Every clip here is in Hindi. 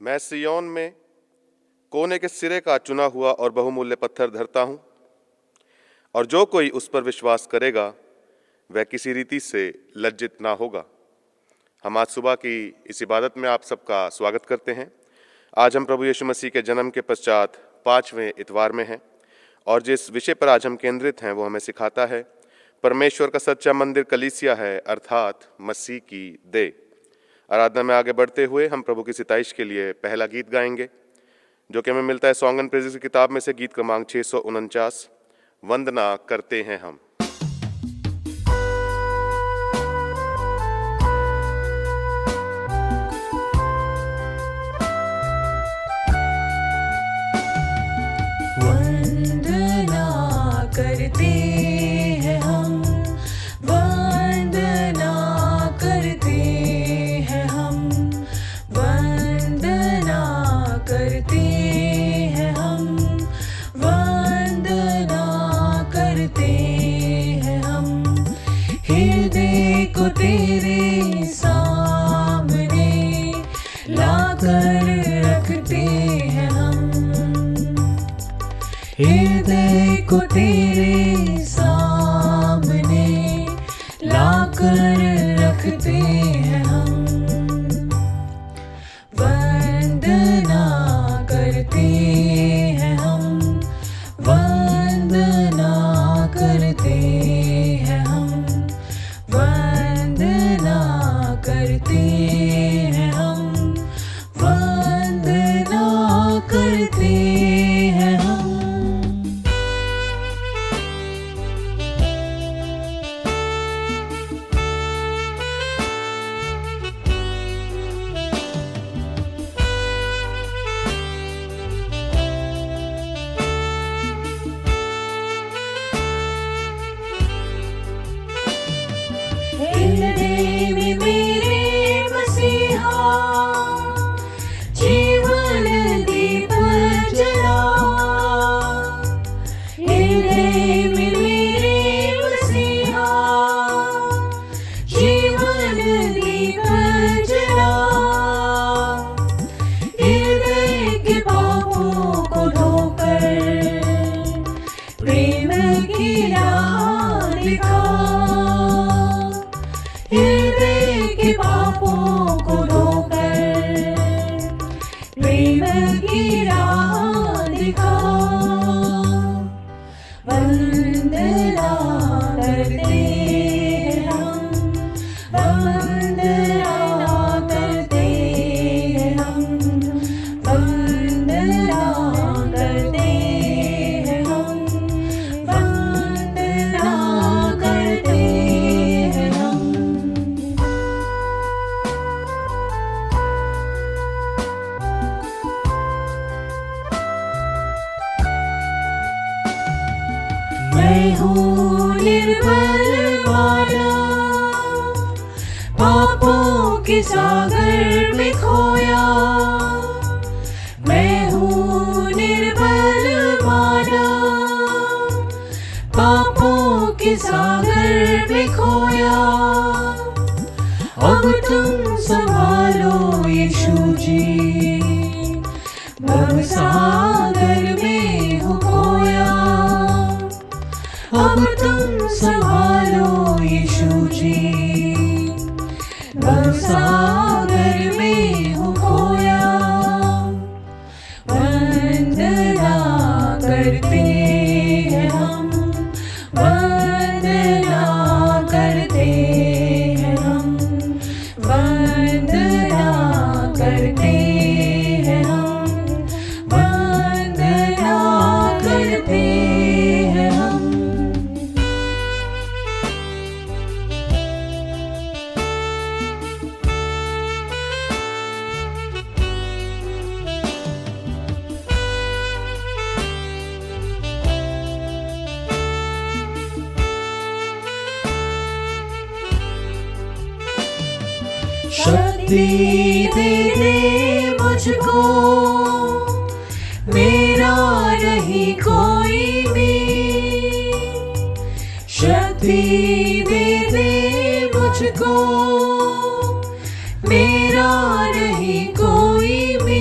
मैं सिय्योन में कोने के सिरे का चुना हुआ और बहुमूल्य पत्थर धरता हूँ, और जो कोई उस पर विश्वास करेगा वह किसी रीति से लज्जित ना होगा। हम आज सुबह की इस इबादत में आप सबका स्वागत करते हैं। आज हम प्रभु यीशु मसीह के जन्म के पश्चात 5वें इतवार में हैं, और जिस विषय पर आज हम केंद्रित हैं वो हमें सिखाता है परमेश्वर का सच्चा मंदिर कलीसिया है, अर्थात मसीह की देह। आराधना में आगे बढ़ते हुए हम प्रभु की सिताइश के लिए पहला गीत गाएंगे, जो कि हमें मिलता है सॉन्ग एंड प्रेजेस की किताब में से गीत क्रमांक 649, वंदना करते हैं हम। वंदना करते हैं हम, वंदना करते हैं हम, वंदना करते हैं हम, वंदना करते हैं हम। हृदय को तेरे सामने लाकर रखते हैं हम, हृदय को तेरे सामने लाकर रखते हैं हम। वंदना करते हैं हम, वंदना करते हैं हम, वंदना करते हैं हम, वंदना करते हैं हम। हृदय में मेरे मसीहा जीवन दीप जला, हृदय में मेरे मसीहा जीवन दीप जला। हृदय के पापों को धोकर प्रेम की राह दिखा, हृदय के पापों को धोकर प्रेम की राह दिखा। वंदना करते हैं हम, वंदना करते हैं हम, वंदना करते हैं हम, वंदना करते हैं हम। मैं हूँ निर्बल मानव, पापों के सागर में खोया। मैं हूँ निर्बल मानव, पापों के सागर में खोया। अब तुम संभालो यीशु जी, भवसागर में हो खोया। अब तुम संभालो यीशु जी, भवसागर में हो खोया। वंदना करते हैं हम, वंदना करते हैं हम, वंदना करते हैं हम, वंदना करते हैं हम। शक्ति दे दे मुझको, मेरा नहीं कोई भी। शक्ति दे दे मुझको, मेरा नहीं कोई भी।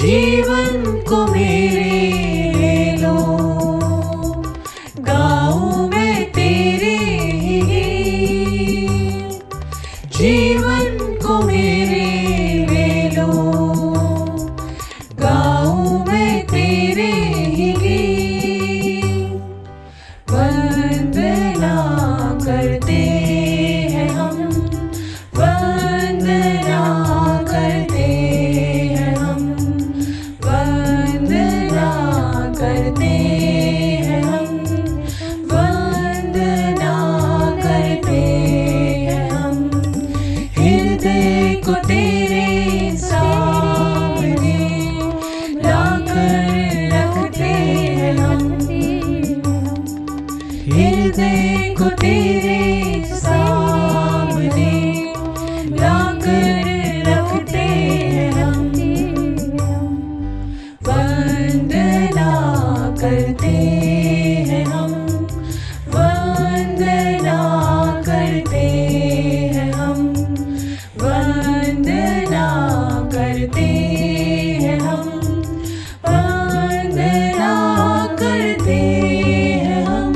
जीवन को मेरे ले लो, गाऊं मैं तेरे ही गीत। जीवन को मेरे ले लो, गाऊं मैं तेरे ही गीत। वंदना करते हैं हम, वंदना करते हैं हम, वंदना करते हैं हम, वंदना करते हैं हम। हृदय को तेरे सामने लाकर रखते हैं हम, हृदय को तेरे सामने लाकर रखते हैं हम। वंदना करते हैं हम, वंदना करते हैं हम, वंदना करते हैं हम, वंदना करते हैं हम।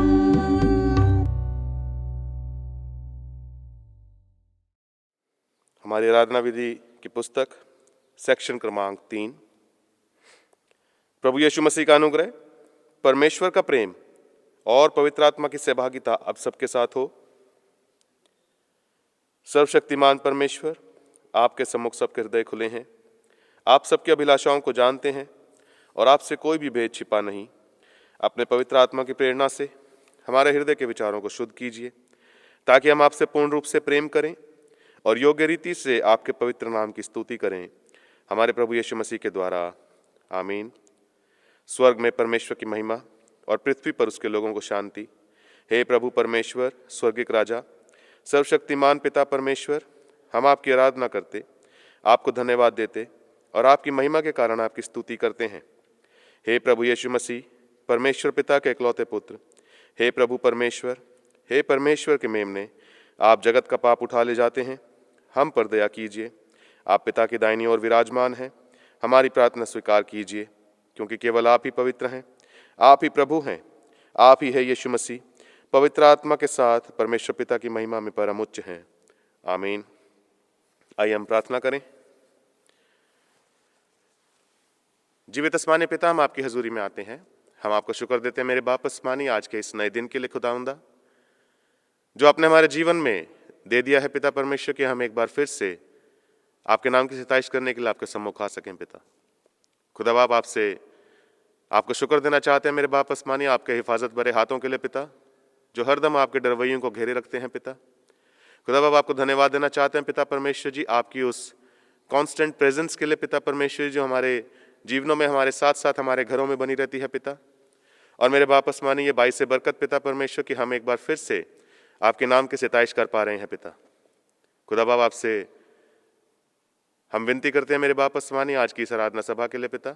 हमारी आराधना विधि की पुस्तक सेक्शन क्रमांक 3। प्रभु यीशु मसीह का अनुग्रह, परमेश्वर का प्रेम और पवित्र आत्मा की सहभागिता अब सबके साथ हो। सर्वशक्तिमान परमेश्वर, आपके सम्मुख सबके हृदय खुले हैं। आप सबकी अभिलाषाओं को जानते हैं और आपसे कोई भी भेद छिपा नहीं। अपने पवित्र आत्मा की प्रेरणा से हमारे हृदय के विचारों को शुद्ध कीजिए, ताकि हम आपसे पूर्ण रूप से प्रेम करें और योग्य रीति से आपके पवित्र नाम की स्तुति करें, हमारे प्रभु यीशु मसीह के द्वारा। आमीन। स्वर्ग में परमेश्वर की महिमा और पृथ्वी पर उसके लोगों को शांति। हे प्रभु परमेश्वर, स्वर्गिक राजा, सर्वशक्तिमान पिता परमेश्वर, हम आपकी आराधना करते, आपको धन्यवाद देते और आपकी महिमा के कारण आपकी स्तुति करते हैं। हे प्रभु यीशु मसीह, परमेश्वर पिता के इकलौते पुत्र, हे प्रभु परमेश्वर, हे परमेश्वर के मेमने, आप जगत का पाप उठा ले जाते हैं, हम पर दया कीजिए। आप पिता की दाहिनी ओर विराजमान हैं, हमारी प्रार्थना स्वीकार कीजिए, क्योंकि केवल आप ही पवित्र हैं, आप ही प्रभु हैं, आप ही है यीशु मसीह, पवित्र आत्मा के साथ परमेश्वर पिता की महिमा में परम उच्च हैं। आमीन। आइए हम प्रार्थना करें। जीवित आसमानी पिता, हम आपकी हजूरी में आते हैं। हम आपको शुक्र देते हैं मेरे बाप आसमानी, आज के इस नए दिन के लिए खुदावंदा, जो आपने हमारे जीवन में दे दिया है पिता परमेश्वर, कि हम एक बार फिर से आपके नाम की सताइश करने के लिए आपके सम्मुख आ सकें। पिता खुदा बाप, आपको शुक्र देना चाहते हैं मेरे बाप आसमानी, आपके हिफाजत भरे हाथों के लिए पिता, जो हरदम आपके डरवैयों को घेरे रखते हैं। पिता खुदा बाप, आपको धन्यवाद देना चाहते हैं पिता परमेश्वर जी, आपकी उस कांस्टेंट प्रेजेंस के लिए पिता परमेश्वर जी, जो हमारे जीवनों में हमारे साथ साथ हमारे घरों में बनी रहती है पिता। और मेरे बाप आसमानी, ये बाईस से बरकत पिता परमेश्वर की हम एक बार फिर से आपके नाम की सताइश कर पा रहे हैं। पिता खुदा बाप, आपसे हम विनती करते हैं मेरे बाप आसमानी, आज की इस आराधना सभा के लिए पिता।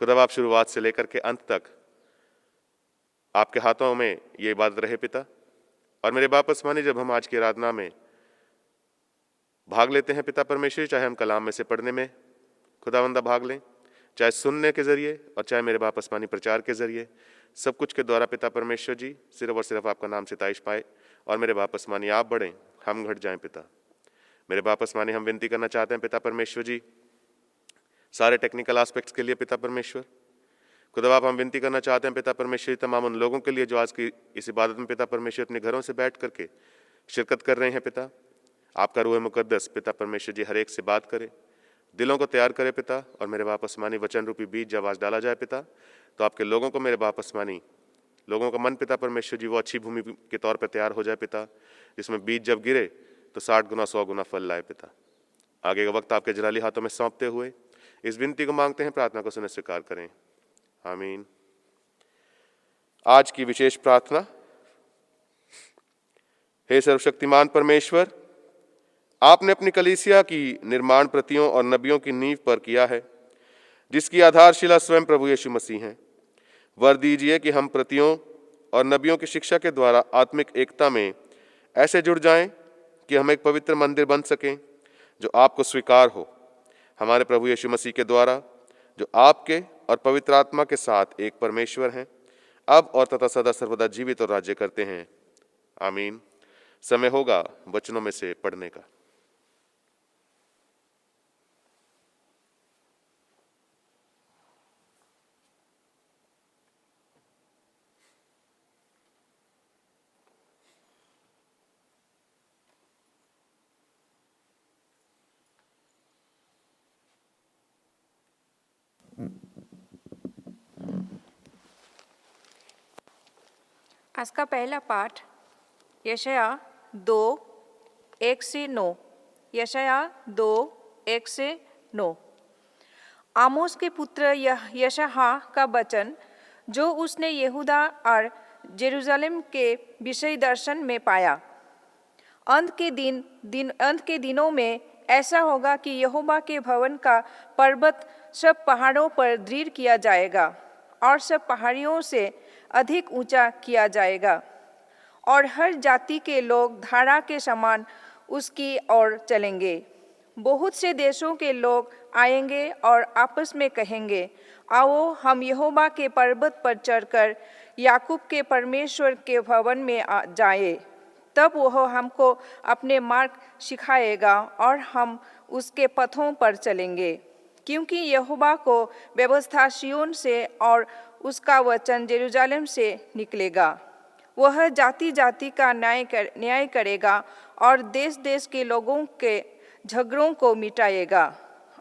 खुदा बाप, शुरुआत से लेकर के अंत तक आपके हाथों में ये इबादत रहे पिता। और मेरे बाप आसमानी, जब हम आज की आराधना में भाग लेते हैं पिता परमेश्वर, चाहे हम कलाम में से पढ़ने में खुदावंदा भाग लें, चाहे सुनने के जरिए और चाहे मेरे बाप आसमानी प्रचार के जरिए, सब कुछ के द्वारा पिता परमेश्वर जी सिर्फ और सिर्फ आपका नाम सिताइश पाए। और मेरे बाप आसमानी, आप बढ़ें, हम घट जाएं पिता। मेरे बाप आसमानी, हम विनती करना चाहते हैं पिता परमेश्वर जी, सारे टेक्निकल एस्पेक्ट्स के लिए पिता परमेश्वर। खुदा बाप, हम विनती करना चाहते हैं पिता परमेश्वर, तमाम उन लोगों के लिए जो आज की इस इबादत में पिता परमेश्वर अपने घरों से बैठ करके शिरकत कर रहे हैं पिता। आपका रूह मुकद्दस पिता परमेश्वर जी हर एक से बात करे, दिलों को तैयार करे पिता। और मेरे बाप आसमानी, वचन रूपी बीज जब आज डाला जाए पिता, तो आपके लोगों को मेरे बाप आसमानी, लोगों का मन पिता परमेश्वर जी वो अच्छी भूमि के तौर पर तैयार हो जाए पिता, जिसमें बीज जब गिरे तो 60 गुना 100 गुना फल लाए पिता। आगे का वक्त आपके जलाली हाथों में सौंपते हुए इस विनती को मांगते हैं, प्रार्थना को सुने स्वीकार करें। आमीन। आज की विशेष प्रार्थना। हे सर्वशक्तिमान परमेश्वर, आपने अपनी कलीसिया की निर्माण प्रतियों और नबियों की नींव पर किया है, जिसकी आधारशिला स्वयं प्रभु यीशु मसीह हैं। वर दीजिए कि हम प्रतियों और नबियों की शिक्षा के द्वारा आत्मिक एकता में ऐसे जुड़ जाएं कि हम एक पवित्र मंदिर बन सकें जो आपको स्वीकार हो। हमारे प्रभु यीशु मसीह के द्वारा जो आपके और पवित्र आत्मा के साथ एक परमेश्वर हैं, अब और तथा सदा सर्वदा जीवित और राज्य करते हैं। आमीन। समय होगा वचनों में से पढ़ने का। आज का पहला पाठ यशाया 2:1-9। यशाया 2:1-9। आमोस के पुत्र यशायाह का वचन जो उसने यहूदा और जेरूशलेम के विषय दर्शन में पाया। अंत के दिनों में ऐसा होगा कि यहोवा के भवन का पर्वत सब पहाड़ों पर दृढ़ किया जाएगा और सब पहाड़ियों से अधिक ऊंचा किया जाएगा, और हर जाति के लोग धारा के समान उसकी ओर चलेंगे। बहुत से देशों के लोग आएंगे और आपस में कहेंगे, आओ हम यहोवा के पर्वत पर चढ़कर याकूब के परमेश्वर के भवन में जाएं। तब वह हमको अपने मार्ग सिखाएगा और हम उसके पथों पर चलेंगे। क्योंकि यहोवा को व्यवस्था सिय्योन से और उसका वचन जेरूशलेम से निकलेगा। वह जाति जाति का न्याय करेगा और देश देश के लोगों के झगड़ों को मिटाएगा,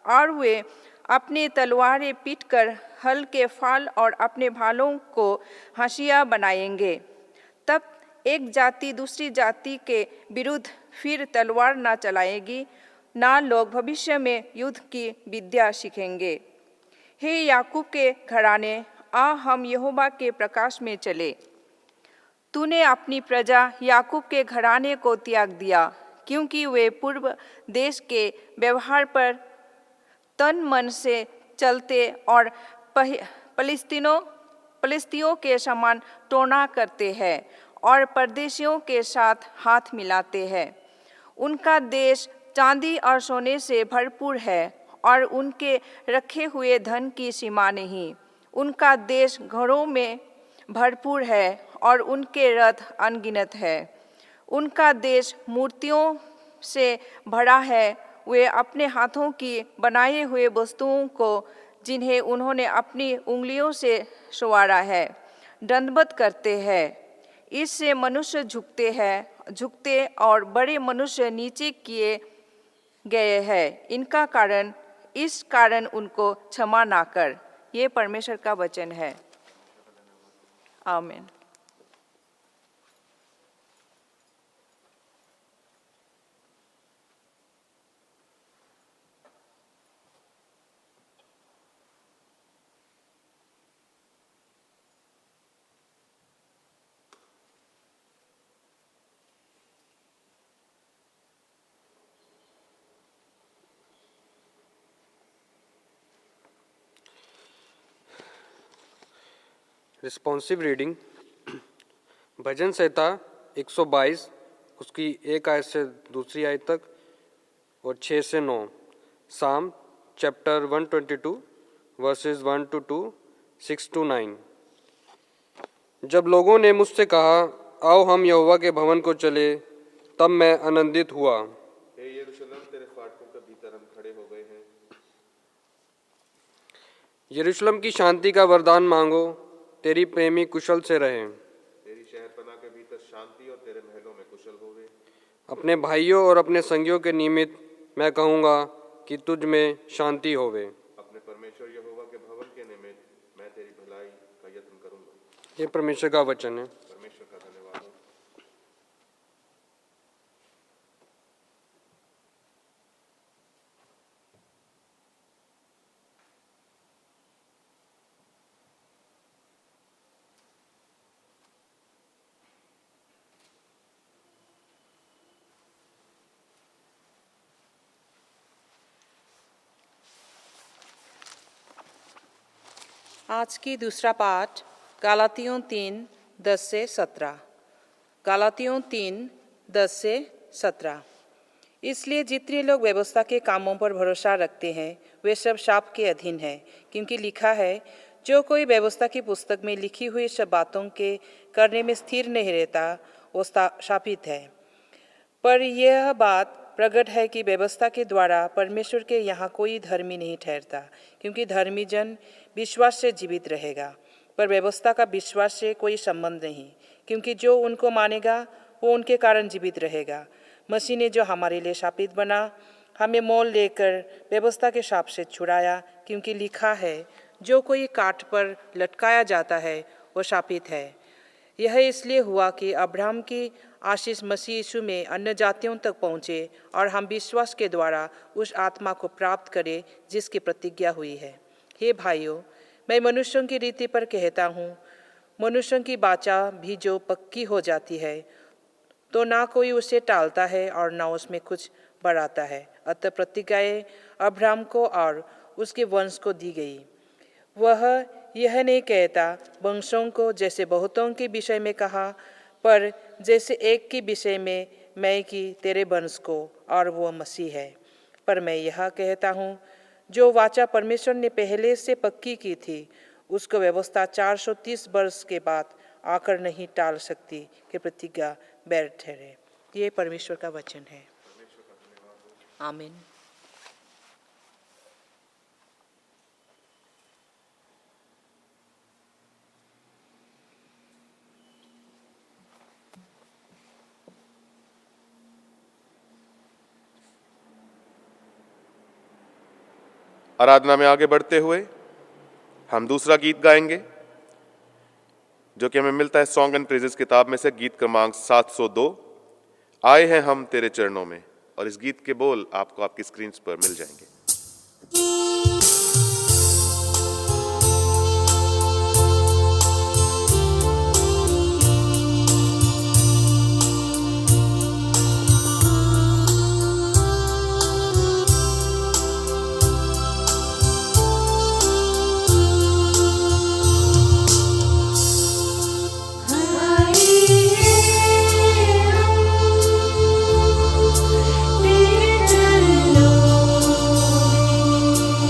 और वे अपने तलवारें पीटकर हल के फाल और अपने भालों को हंसिया बनाएंगे। तब एक जाति दूसरी जाति के विरुद्ध फिर तलवार न चलाएगी, ना लोग भविष्य में युद्ध की विद्या सीखेंगे। हे याकूब के घराने, आ हम यहोवा के प्रकाश में चले। तूने अपनी प्रजा याकूब के घराने को त्याग दिया, क्योंकि वे पूर्व देश के व्यवहार पर तन मन से चलते और फलिस्तियों के समान टोना करते हैं और परदेशियों के साथ हाथ मिलाते हैं। उनका देश चांदी और सोने से भरपूर है और उनके रखे हुए धन की सीमा नहीं। उनका देश घरों में भरपूर है और उनके रथ अनगिनत है। उनका देश मूर्तियों से भरा है। वे अपने हाथों की बनाए हुए वस्तुओं को, जिन्हें उन्होंने अपनी उंगलियों से संवारा है, दंडवत करते हैं। इससे मनुष्य झुकते और बड़े मनुष्य नीचे किए गए हैं। इस कारण उनको क्षमा ना कर। ये परमेश्वर का वचन है। आमीन। रिस्पॉन्सिव रीडिंग भजन संहिता 122 उसकी 1 आयत से दूसरी आयत तक और 6 से 9। साम चैप्टर 122 वर्सेस 1-2, 6-9। जब लोगों ने मुझसे कहा, आओ हम यहोवा के भवन को चले, तब मैं आनंदित हुआ। हे यरूशलेम, तेरे फाटकों के भीतर हम खड़े हो गए हैं। यरूशलेम की शांति का वरदान मांगो, तेरी प्रेमी कुशल से रहे। तेरी शहरपनाह के भीतर शांति और तेरे महलों में कुशल होवे। अपने भाइयों और अपने संगियों के निमित्त मैं कहूँगा कि तुझ में शांति होवे। अपने परमेश्वर यहोवा के भवन के निमित्त मैं तेरी भलाई का यत्न करूंगा। ये परमेश्वर का वचन है। परमेश्वर का धन्यवाद हो। आज की दूसरा पाठ गलातियों 3:10-17। गलातियों 3:10-17। इसलिए जितने लोग व्यवस्था के कामों पर भरोसा रखते हैं वे सब शाप के अधीन हैं, क्योंकि लिखा है, जो कोई व्यवस्था की पुस्तक में लिखी हुई सब बातों के करने में स्थिर नहीं रहता, वो शापित है। पर यह बात प्रकट है कि व्यवस्था के द्वारा परमेश्वर के यहाँ कोई धर्मी नहीं ठहरता, क्योंकि धर्मी जन विश्वास से जीवित रहेगा। पर व्यवस्था का विश्वास से कोई संबंध नहीं, क्योंकि जो उनको मानेगा वो उनके कारण जीवित रहेगा। मसीह ने जो हमारे लिए शापित बना, हमें मोल लेकर व्यवस्था के शाप से छुड़ाया, क्योंकि लिखा है, जो कोई काठ पर लटकाया जाता है वो शापित है। यह इसलिए हुआ कि अब्राहम की आशीष मसीह यीशु में अन्य जातियों तक पहुँचे और हम विश्वास के द्वारा उस आत्मा को प्राप्त करें जिसकी प्रतिज्ञा हुई है। हे भाइयों, मैं मनुष्यों की रीति पर कहता हूँ, मनुष्यों की वाचा भी जो पक्की हो जाती है तो ना कोई उसे टालता है और ना उसमें कुछ बढ़ाता है। अतः प्रतिज्ञाएं अब्राहम को और उसके वंश को दी गई। वह यह नहीं कहता वंशों को, जैसे बहुतों के विषय में कहा, पर जैसे एक के विषय में मैं कि तेरे वंश को, और वो मसीह है। पर मैं यह कहता हूँ, जो वाचा परमेश्वर ने पहले से पक्की की थी, उसको व्यवस्था 430 वर्ष के बाद आकर नहीं टाल सकती कि प्रतिज्ञा व्यर्थ ठहरे। ये परमेश्वर का वचन है। आमीन। आराधना में आगे बढ़ते हुए हम दूसरा गीत गाएंगे, जो कि हमें मिलता है सॉन्ग एंड प्रेजेस किताब में से, गीत क्रमांक 702, आए हैं हम तेरे चरणों में। और इस गीत के बोल आपको आपकी स्क्रीन पर मिल जाएंगे। तेरे चरणों में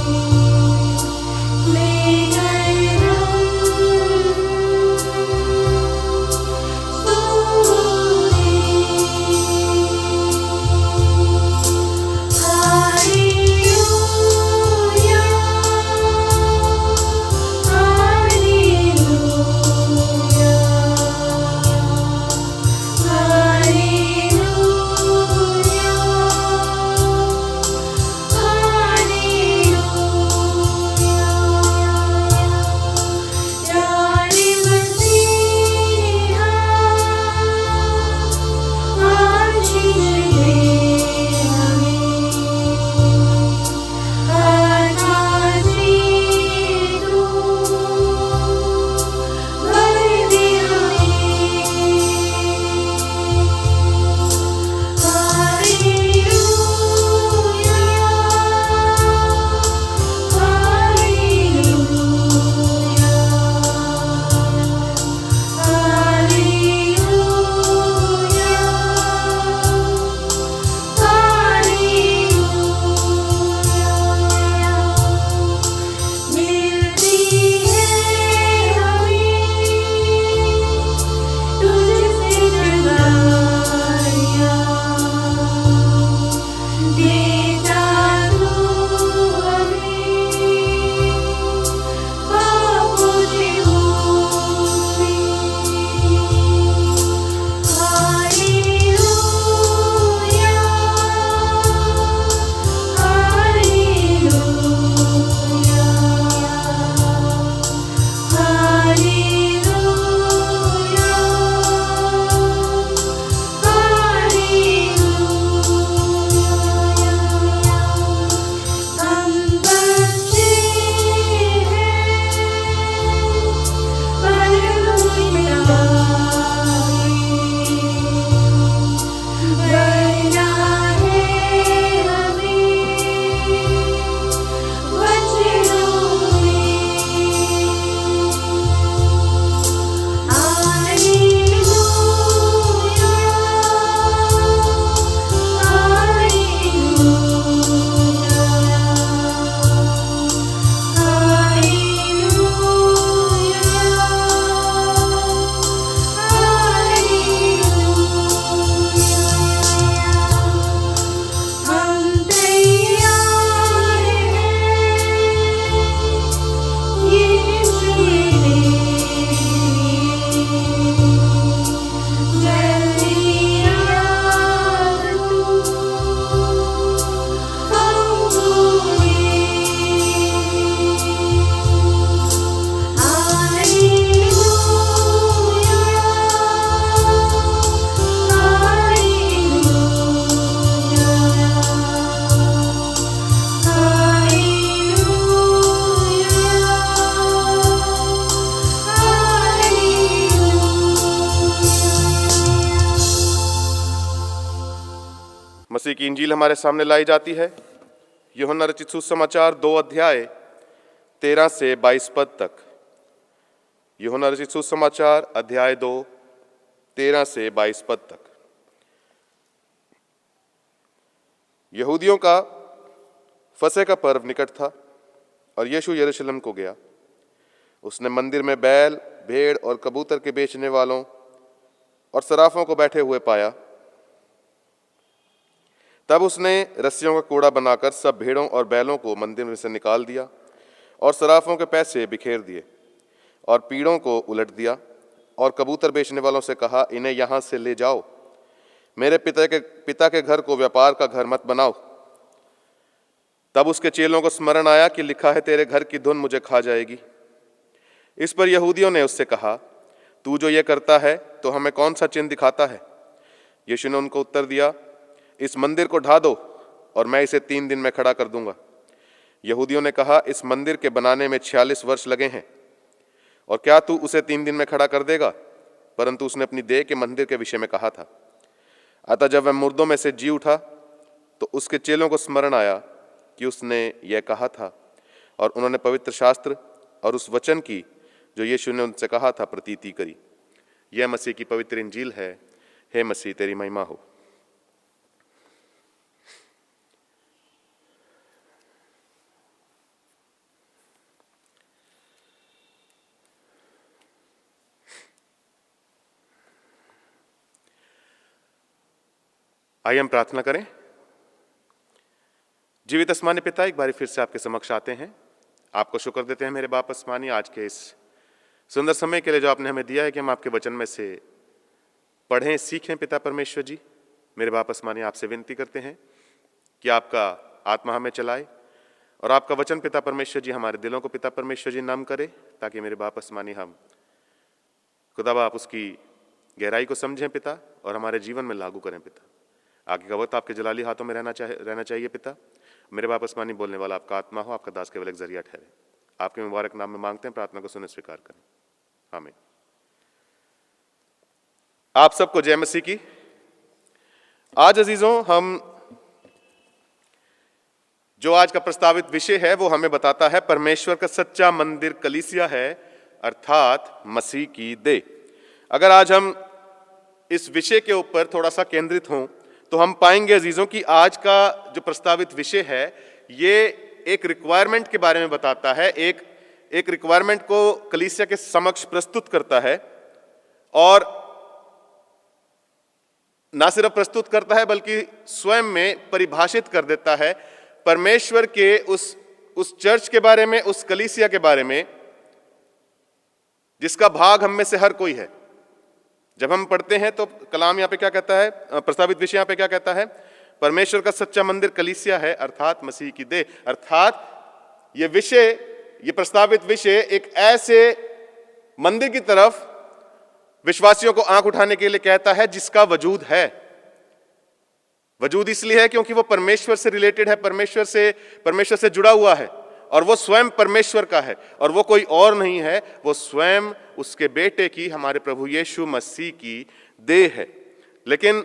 की इंजील हमारे सामने लाई जाती है। यूहन्ना रचित सुसमाचार 2 अध्याय 13 से 22 पद तक। यूहन्ना रचित सुसमाचार अध्याय 2 13 से 22 पद तक। यहूदियों का फसह का पर्व निकट था और यीशु यरूशलेम को गया। उसने मंदिर में बैल, भेड़ और कबूतर के बेचने वालों और सराफों को बैठे हुए पाया। तब उसने रस्सियों का कूड़ा बनाकर सब भेड़ों और बैलों को मंदिर में से निकाल दिया और सराफों के पैसे बिखेर दिए और पीड़ों को उलट दिया और कबूतर बेचने वालों से कहा, इन्हें यहाँ से ले जाओ, मेरे पिता के घर को व्यापार का घर मत बनाओ। तब उसके चेलों को स्मरण आया कि लिखा है, तेरे घर की धुन मुझे खा जाएगी। इस पर यहूदियों ने उससे कहा, तू जो ये करता है तो हमें कौन सा चिन्ह दिखाता है? यीशु ने उनको उत्तर दिया, इस मंदिर को ढा दो और मैं इसे 3 दिन में खड़ा कर दूंगा। यहूदियों ने कहा, इस मंदिर के बनाने में 46 वर्ष लगे हैं और क्या तू उसे 3 दिन में खड़ा कर देगा? परंतु उसने अपनी देह के मंदिर के विषय में कहा था। अतः जब वह मुर्दों में से जी उठा तो उसके चेलों को स्मरण आया कि उसने यह कहा था, और उन्होंने पवित्र शास्त्र और उस वचन की जो यीशु ने उनसे कहा था प्रतीति करी। यह मसीह की पवित्र इंजील है। हे मसीह, तेरी महिमा हो। आइए हम प्रार्थना करें। जीवित आसमानी पिता, एक बार फिर से आपके समक्ष आते हैं। आपको शुक्र देते हैं मेरे बाप आसमानी, आज के इस सुंदर समय के लिए जो आपने हमें दिया है कि हम आपके वचन में से पढ़ें, सीखें। पिता परमेश्वर जी, मेरे बाप आसमानी, आपसे विनती करते हैं कि आपका आत्मा हमें चलाए और आपका वचन पिता परमेश्वर जी हमारे दिलों को पिता परमेश्वर जी नम करे, ताकि मेरे बाप आसमानी हम खुदा बाप उसकी गहराई को समझें पिता और हमारे जीवन में लागू करें पिता। आगे का वक्त आपके जलाली हाथों में रहना चाहिए पिता। मेरे बाप आसमानी, बोलने वाला आपका आत्मा हो, आपका दास केवल एक जरिया ठहरे। आपके मुबारक नाम में मांगते हैं, प्रार्थना को सुने स्वीकार करें, आमीन। आप सबको जय मसीह की। आज अजीजों, हम जो आज का प्रस्तावित विषय है वो हमें बताता है परमेश्वर का सच्चा मंदिर कलीसिया है, अर्थात मसीह की देह। अगर आज हम इस विषय के ऊपर थोड़ा सा केंद्रित हों तो हम पाएंगे अजीजों कि आज का जो प्रस्तावित विषय है ये एक रिक्वायरमेंट के बारे में बताता है, एक रिक्वायरमेंट को कलीसिया के समक्ष प्रस्तुत करता है, और ना सिर्फ प्रस्तुत करता है बल्कि स्वयं में परिभाषित कर देता है परमेश्वर के उस चर्च के बारे में, उस कलीसिया के बारे में जिसका भाग हम में से हर कोई है। जब हम पढ़ते हैं तो कलाम यहाँ पे क्या कहता है, प्रस्तावित विषय यहाँ पे क्या कहता है? परमेश्वर का सच्चा मंदिर कलीसिया है, अर्थात मसीह की देह। अर्थात ये विषय, ये प्रस्तावित विषय एक ऐसे मंदिर की तरफ विश्वासियों को आंख उठाने के लिए कहता है जिसका वजूद है। वजूद इसलिए है क्योंकि वो परमेश्वर से रिलेटेड है, परमेश्वर से जुड़ा हुआ है, और वो स्वयं परमेश्वर का है, और वो कोई और नहीं है, वो स्वयं उसके बेटे की, हमारे प्रभु यीशु मसीह की देह है। लेकिन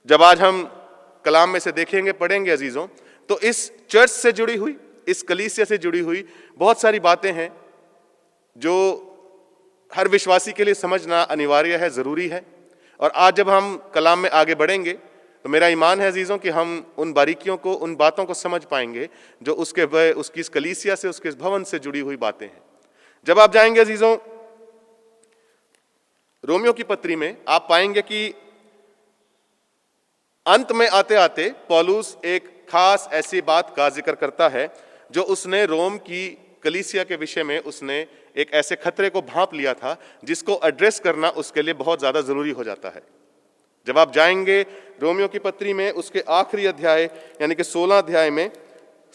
जब आज हम कलाम में से देखेंगे, पढ़ेंगे अजीजों, तो इस चर्च से जुड़ी हुई, इस कलीसिया से जुड़ी हुई बहुत सारी बातें हैं जो हर विश्वासी के लिए समझना अनिवार्य है, जरूरी है। और आज जब हम कलाम में आगे बढ़ेंगे तो मेरा ईमान है अजीजों कि हम उन बारीकियों को, उन बातों को समझ पाएंगे जो उसकी इस कलीसिया से, उसके इस भवन से जुड़ी हुई बातें हैं। जब आप जाएंगे अजीजों रोमियो की पत्री में, आप पाएंगे कि अंत में आते आते पौलुस एक खास ऐसी बात का जिक्र करता है जो उसने रोम की कलीसिया के विषय में उसने एक ऐसे खतरे को भांप लिया था जिसको एड्रेस करना उसके लिए बहुत ज्यादा जरूरी हो जाता है। जब आप जाएंगे रोमियो की पत्री में, उसके आखिरी अध्याय यानी कि 16 अध्याय में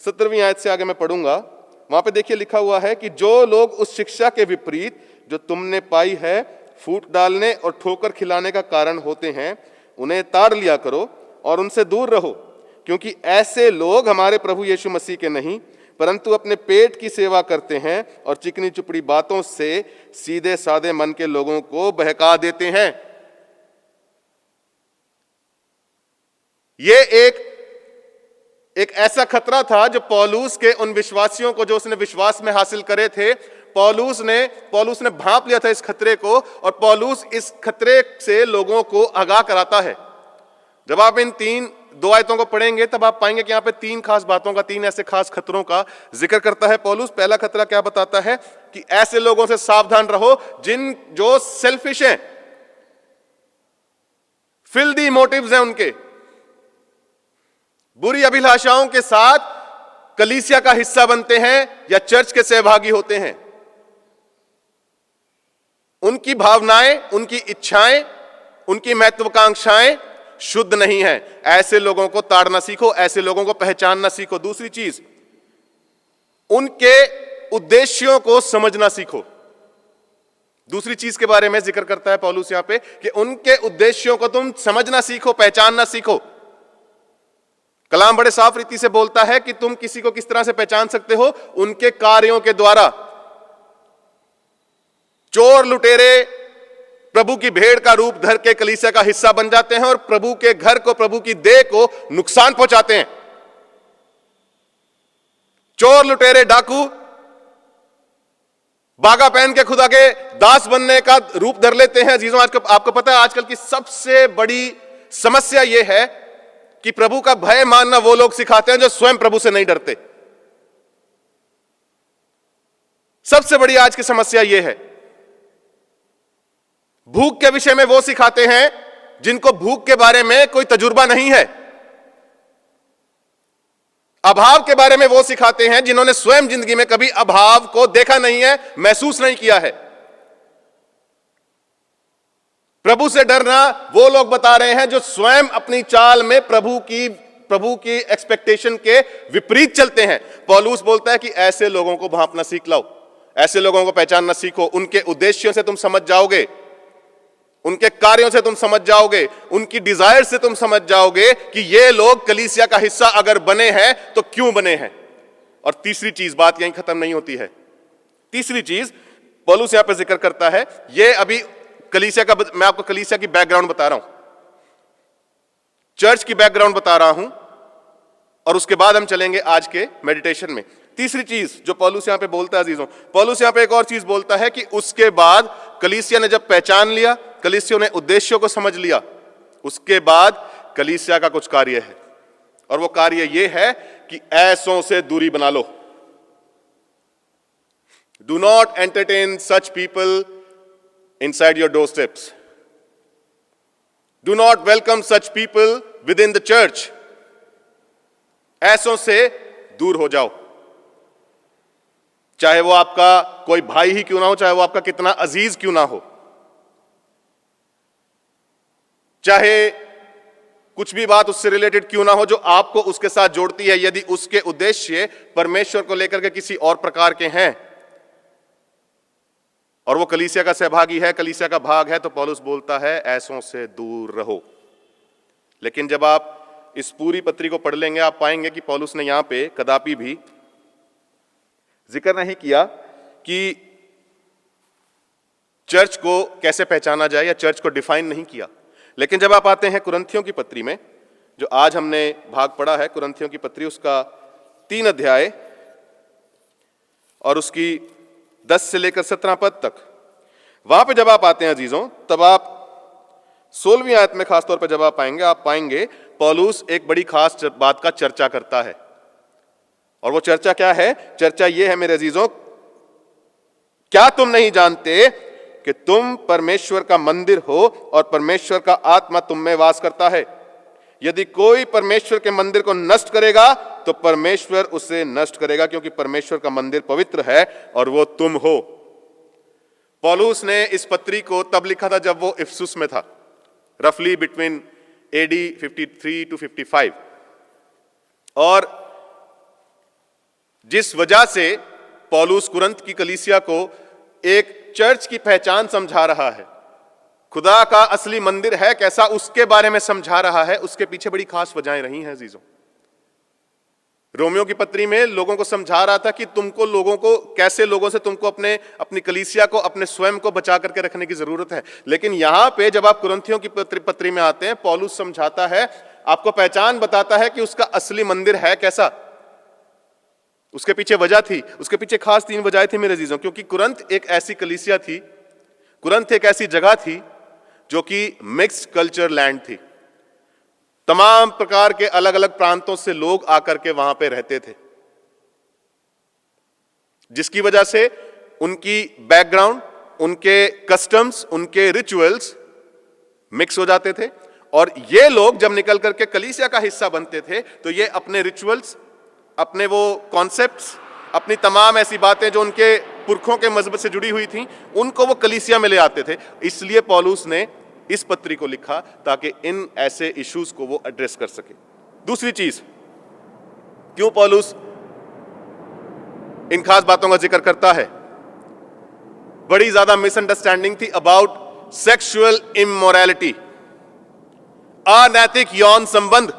17वीं आयत से आगे मैं पढ़ूंगा, वहां पे देखिए लिखा हुआ है कि जो लोग उस शिक्षा के विपरीत जो तुमने पाई है फूट डालने और ठोकर खिलाने का कारण होते हैं, उन्हें ताड़ लिया करो और उनसे दूर रहो, क्योंकि ऐसे लोग हमारे प्रभु यीशु मसीह के नहीं परंतु अपने पेट की सेवा करते हैं और चिकनी चुपड़ी बातों से सीधे साधे मन के लोगों को बहका देते हैं। ये एक एक ऐसा खतरा था जो पौलुस के उन विश्वासियों को, जो उसने विश्वास में हासिल करे थे, पौलुस ने भांप लिया था इस खतरे को, और पौलुस इस खतरे से लोगों को आगाह कराता है। जब आप इन 2 आयतों को पढ़ेंगे तब आप पाएंगे कि यहां पे 3 खास बातों का, 3 ऐसे खास खतरों का जिक्र करता है पौलुस। पहला खतरा क्या बताता है कि ऐसे लोगों से सावधान रहो जो सेल्फिश हैं, फिल्दी मोटिव्स हैं उनके, बुरी अभिलाषाओं के साथ कलीसिया का हिस्सा बनते हैं या चर्च के सहभागी होते हैं। उनकी भावनाएं, उनकी इच्छाएं, उनकी महत्वाकांक्षाएं शुद्ध नहीं है। ऐसे लोगों को ताड़ना सीखो, ऐसे लोगों को पहचानना सीखो। दूसरी चीज, उनके उद्देश्यों को समझना सीखो। दूसरी चीज के बारे में जिक्र करता है पौलुस यहां पे कि उनके उद्देश्यों को तुम समझना सीखो, पहचानना सीखो। कलाम बड़े साफ रीति से बोलता है कि तुम किसी को किस तरह से पहचान सकते हो, उनके कार्यों के द्वारा। चोर लुटेरे प्रभु की भेड़ का रूप धर के कलीसिया का हिस्सा बन जाते हैं और प्रभु के घर को, प्रभु की देह को नुकसान पहुंचाते हैं। चोर लुटेरे डाकू बागा पहन के खुदा के दास बनने का रूप धर लेते हैं। अजीजों, आपको पता है आजकल की सबसे बड़ी समस्या यह है कि प्रभु का भय मानना वो लोग सिखाते हैं जो स्वयं प्रभु से नहीं डरते। सबसे बड़ी आज की समस्या यह है। भूख के विषय में वो सिखाते हैं जिनको भूख के बारे में कोई तजुर्बा नहीं है। अभाव के बारे में वो सिखाते हैं जिन्होंने स्वयं जिंदगी में कभी अभाव को देखा नहीं है, महसूस नहीं किया है। प्रभु से डरना वो लोग बता रहे हैं जो स्वयं अपनी चाल में प्रभु की एक्सपेक्टेशन के विपरीत चलते हैं। पौलुस बोलता है कि ऐसे लोगों को भांपना सीख लो, ऐसे लोगों को पहचानना सीखो। उनके उद्देश्यों से तुम समझ जाओगे, उनके कार्यों से तुम समझ जाओगे, उनकी डिजायर से तुम समझ जाओगे कि ये लोग कलीसिया का हिस्सा अगर बने हैं तो क्यों बने हैं। और तीसरी चीज, बात यहीं खत्म नहीं होती है। तीसरी चीज पौलुस यहां पे जिक्र करता है, ये अभी कलीसिया का, मैं आपको कलीसिया की बैकग्राउंड बता रहा हूं, चर्च की बैकग्राउंड बता रहा हूं, और उसके बाद हम चलेंगे आज के मेडिटेशन में। तीसरी चीज जो पौलुस यहां पे बोलता है अजीजों, पौलुस यहां पे एक और चीज बोलता है कि उसके बाद कलीसिया ने जब पहचान लिया, कलीसिया ने उद्देश्यों को समझ लिया, उसके बाद कलीसिया का कुछ कार्य है, और वो कार्य ये है कि ऐसों से दूरी बना लो। Do not entertain such people inside your doorsteps. Do not welcome such people within the church. ऐसों से दूर हो जाओ, चाहे वो आपका कोई भाई ही क्यों ना हो, चाहे वो आपका कितना अजीज क्यों ना हो, चाहे कुछ भी बात उससे रिलेटेड क्यों ना हो जो आपको उसके साथ जोड़ती है। यदि उसके उद्देश्य परमेश्वर को लेकर के किसी और प्रकार के हैं और वो कलीसिया का सहभागी है, कलीसिया का भाग है, तो पौलुस बोलता है ऐसों से दूर रहो। लेकिन जब आप इस पूरी पत्री को पढ़ लेंगे, आप पाएंगे कि पौलुस ने यहां पे कदापि भी जिक्र नहीं किया कि चर्च को कैसे पहचाना जाए या चर्च को डिफाइन नहीं किया। लेकिन जब आप आते हैं कुरिन्थियों की पत्री में, जो आज हमने भाग पढ़ा है, कुरिन्थियों की पत्री उसका 3 अध्याय और उसकी 10 से लेकर 17 पद तक, वहां पे जब आप आते हैं अजीजों, तब आप 16वीं आयत में खासतौर पर जब आप पाएंगे पौलुस एक बड़ी खास बात का चर्चा करता है। और वो चर्चा क्या है? चर्चा ये है मेरे अजीजों, क्या तुम नहीं जानते कि तुम परमेश्वर का मंदिर हो और परमेश्वर का आत्मा तुम में वास करता है? यदि कोई परमेश्वर के मंदिर को नष्ट करेगा तो परमेश्वर उसे नष्ट करेगा, क्योंकि परमेश्वर का मंदिर पवित्र है और वो तुम हो। पौलुस ने इस पत्री को तब लिखा था जब वो इफिसुस में था, रफली बिटवीन AD 53 to 55। और जिस वजह से पौलुस कुरिन्थ की कलीसिया को एक चर्च की पहचान समझा रहा है, खुदा का असली मंदिर है कैसा उसके बारे में समझा रहा है, उसके पीछे बड़ी खास वजहें रही हैं अजीजों। रोमियो की पत्री में लोगों को समझा रहा था कि तुमको लोगों को कैसे, लोगों से तुमको अपनी कलीसिया को, अपने स्वयं को बचा करके रखने की जरूरत है। लेकिन यहां पे जब आप कुरिन्थियों की पत्री में आते हैं, पौलुस समझाता है आपको पहचान बताता है कि उसका असली मंदिर है कैसा। उसके पीछे वजह थी, उसके पीछे खास 3 वजहें थी मेरे अजीजों, क्योंकि कुरंत एक ऐसी कलीसिया थी, कुरंत एक ऐसी जगह थी जो कि मिक्स्ड कल्चर लैंड थी। तमाम प्रकार के अलग अलग प्रांतों से लोग आकर के वहां पे रहते थे, जिसकी वजह से उनकी बैकग्राउंड, उनके कस्टम्स, उनके रिचुअल्स मिक्स हो जाते थे। और ये लोग जब निकल करके कलीसिया का हिस्सा बनते थे तो ये अपने रिचुअल्स, अपने वो कॉन्सेप्ट्स, अपनी तमाम ऐसी बातें जो उनके पुरखों के मजहब से जुड़ी हुई थी, उनको वो कलीसिया में ले आते थे। इसलिए पौलुस ने इस पत्री को लिखा ताकि इन ऐसे इश्यूज को वो एड्रेस कर सके। दूसरी चीज, क्यों पौलुस इन खास बातों का जिक्र करता है? बड़ी ज्यादा मिसअंडरस्टैंडिंग थी अबाउट सेक्सुअल इमोरैलिटी, अनैतिक यौन संबंध।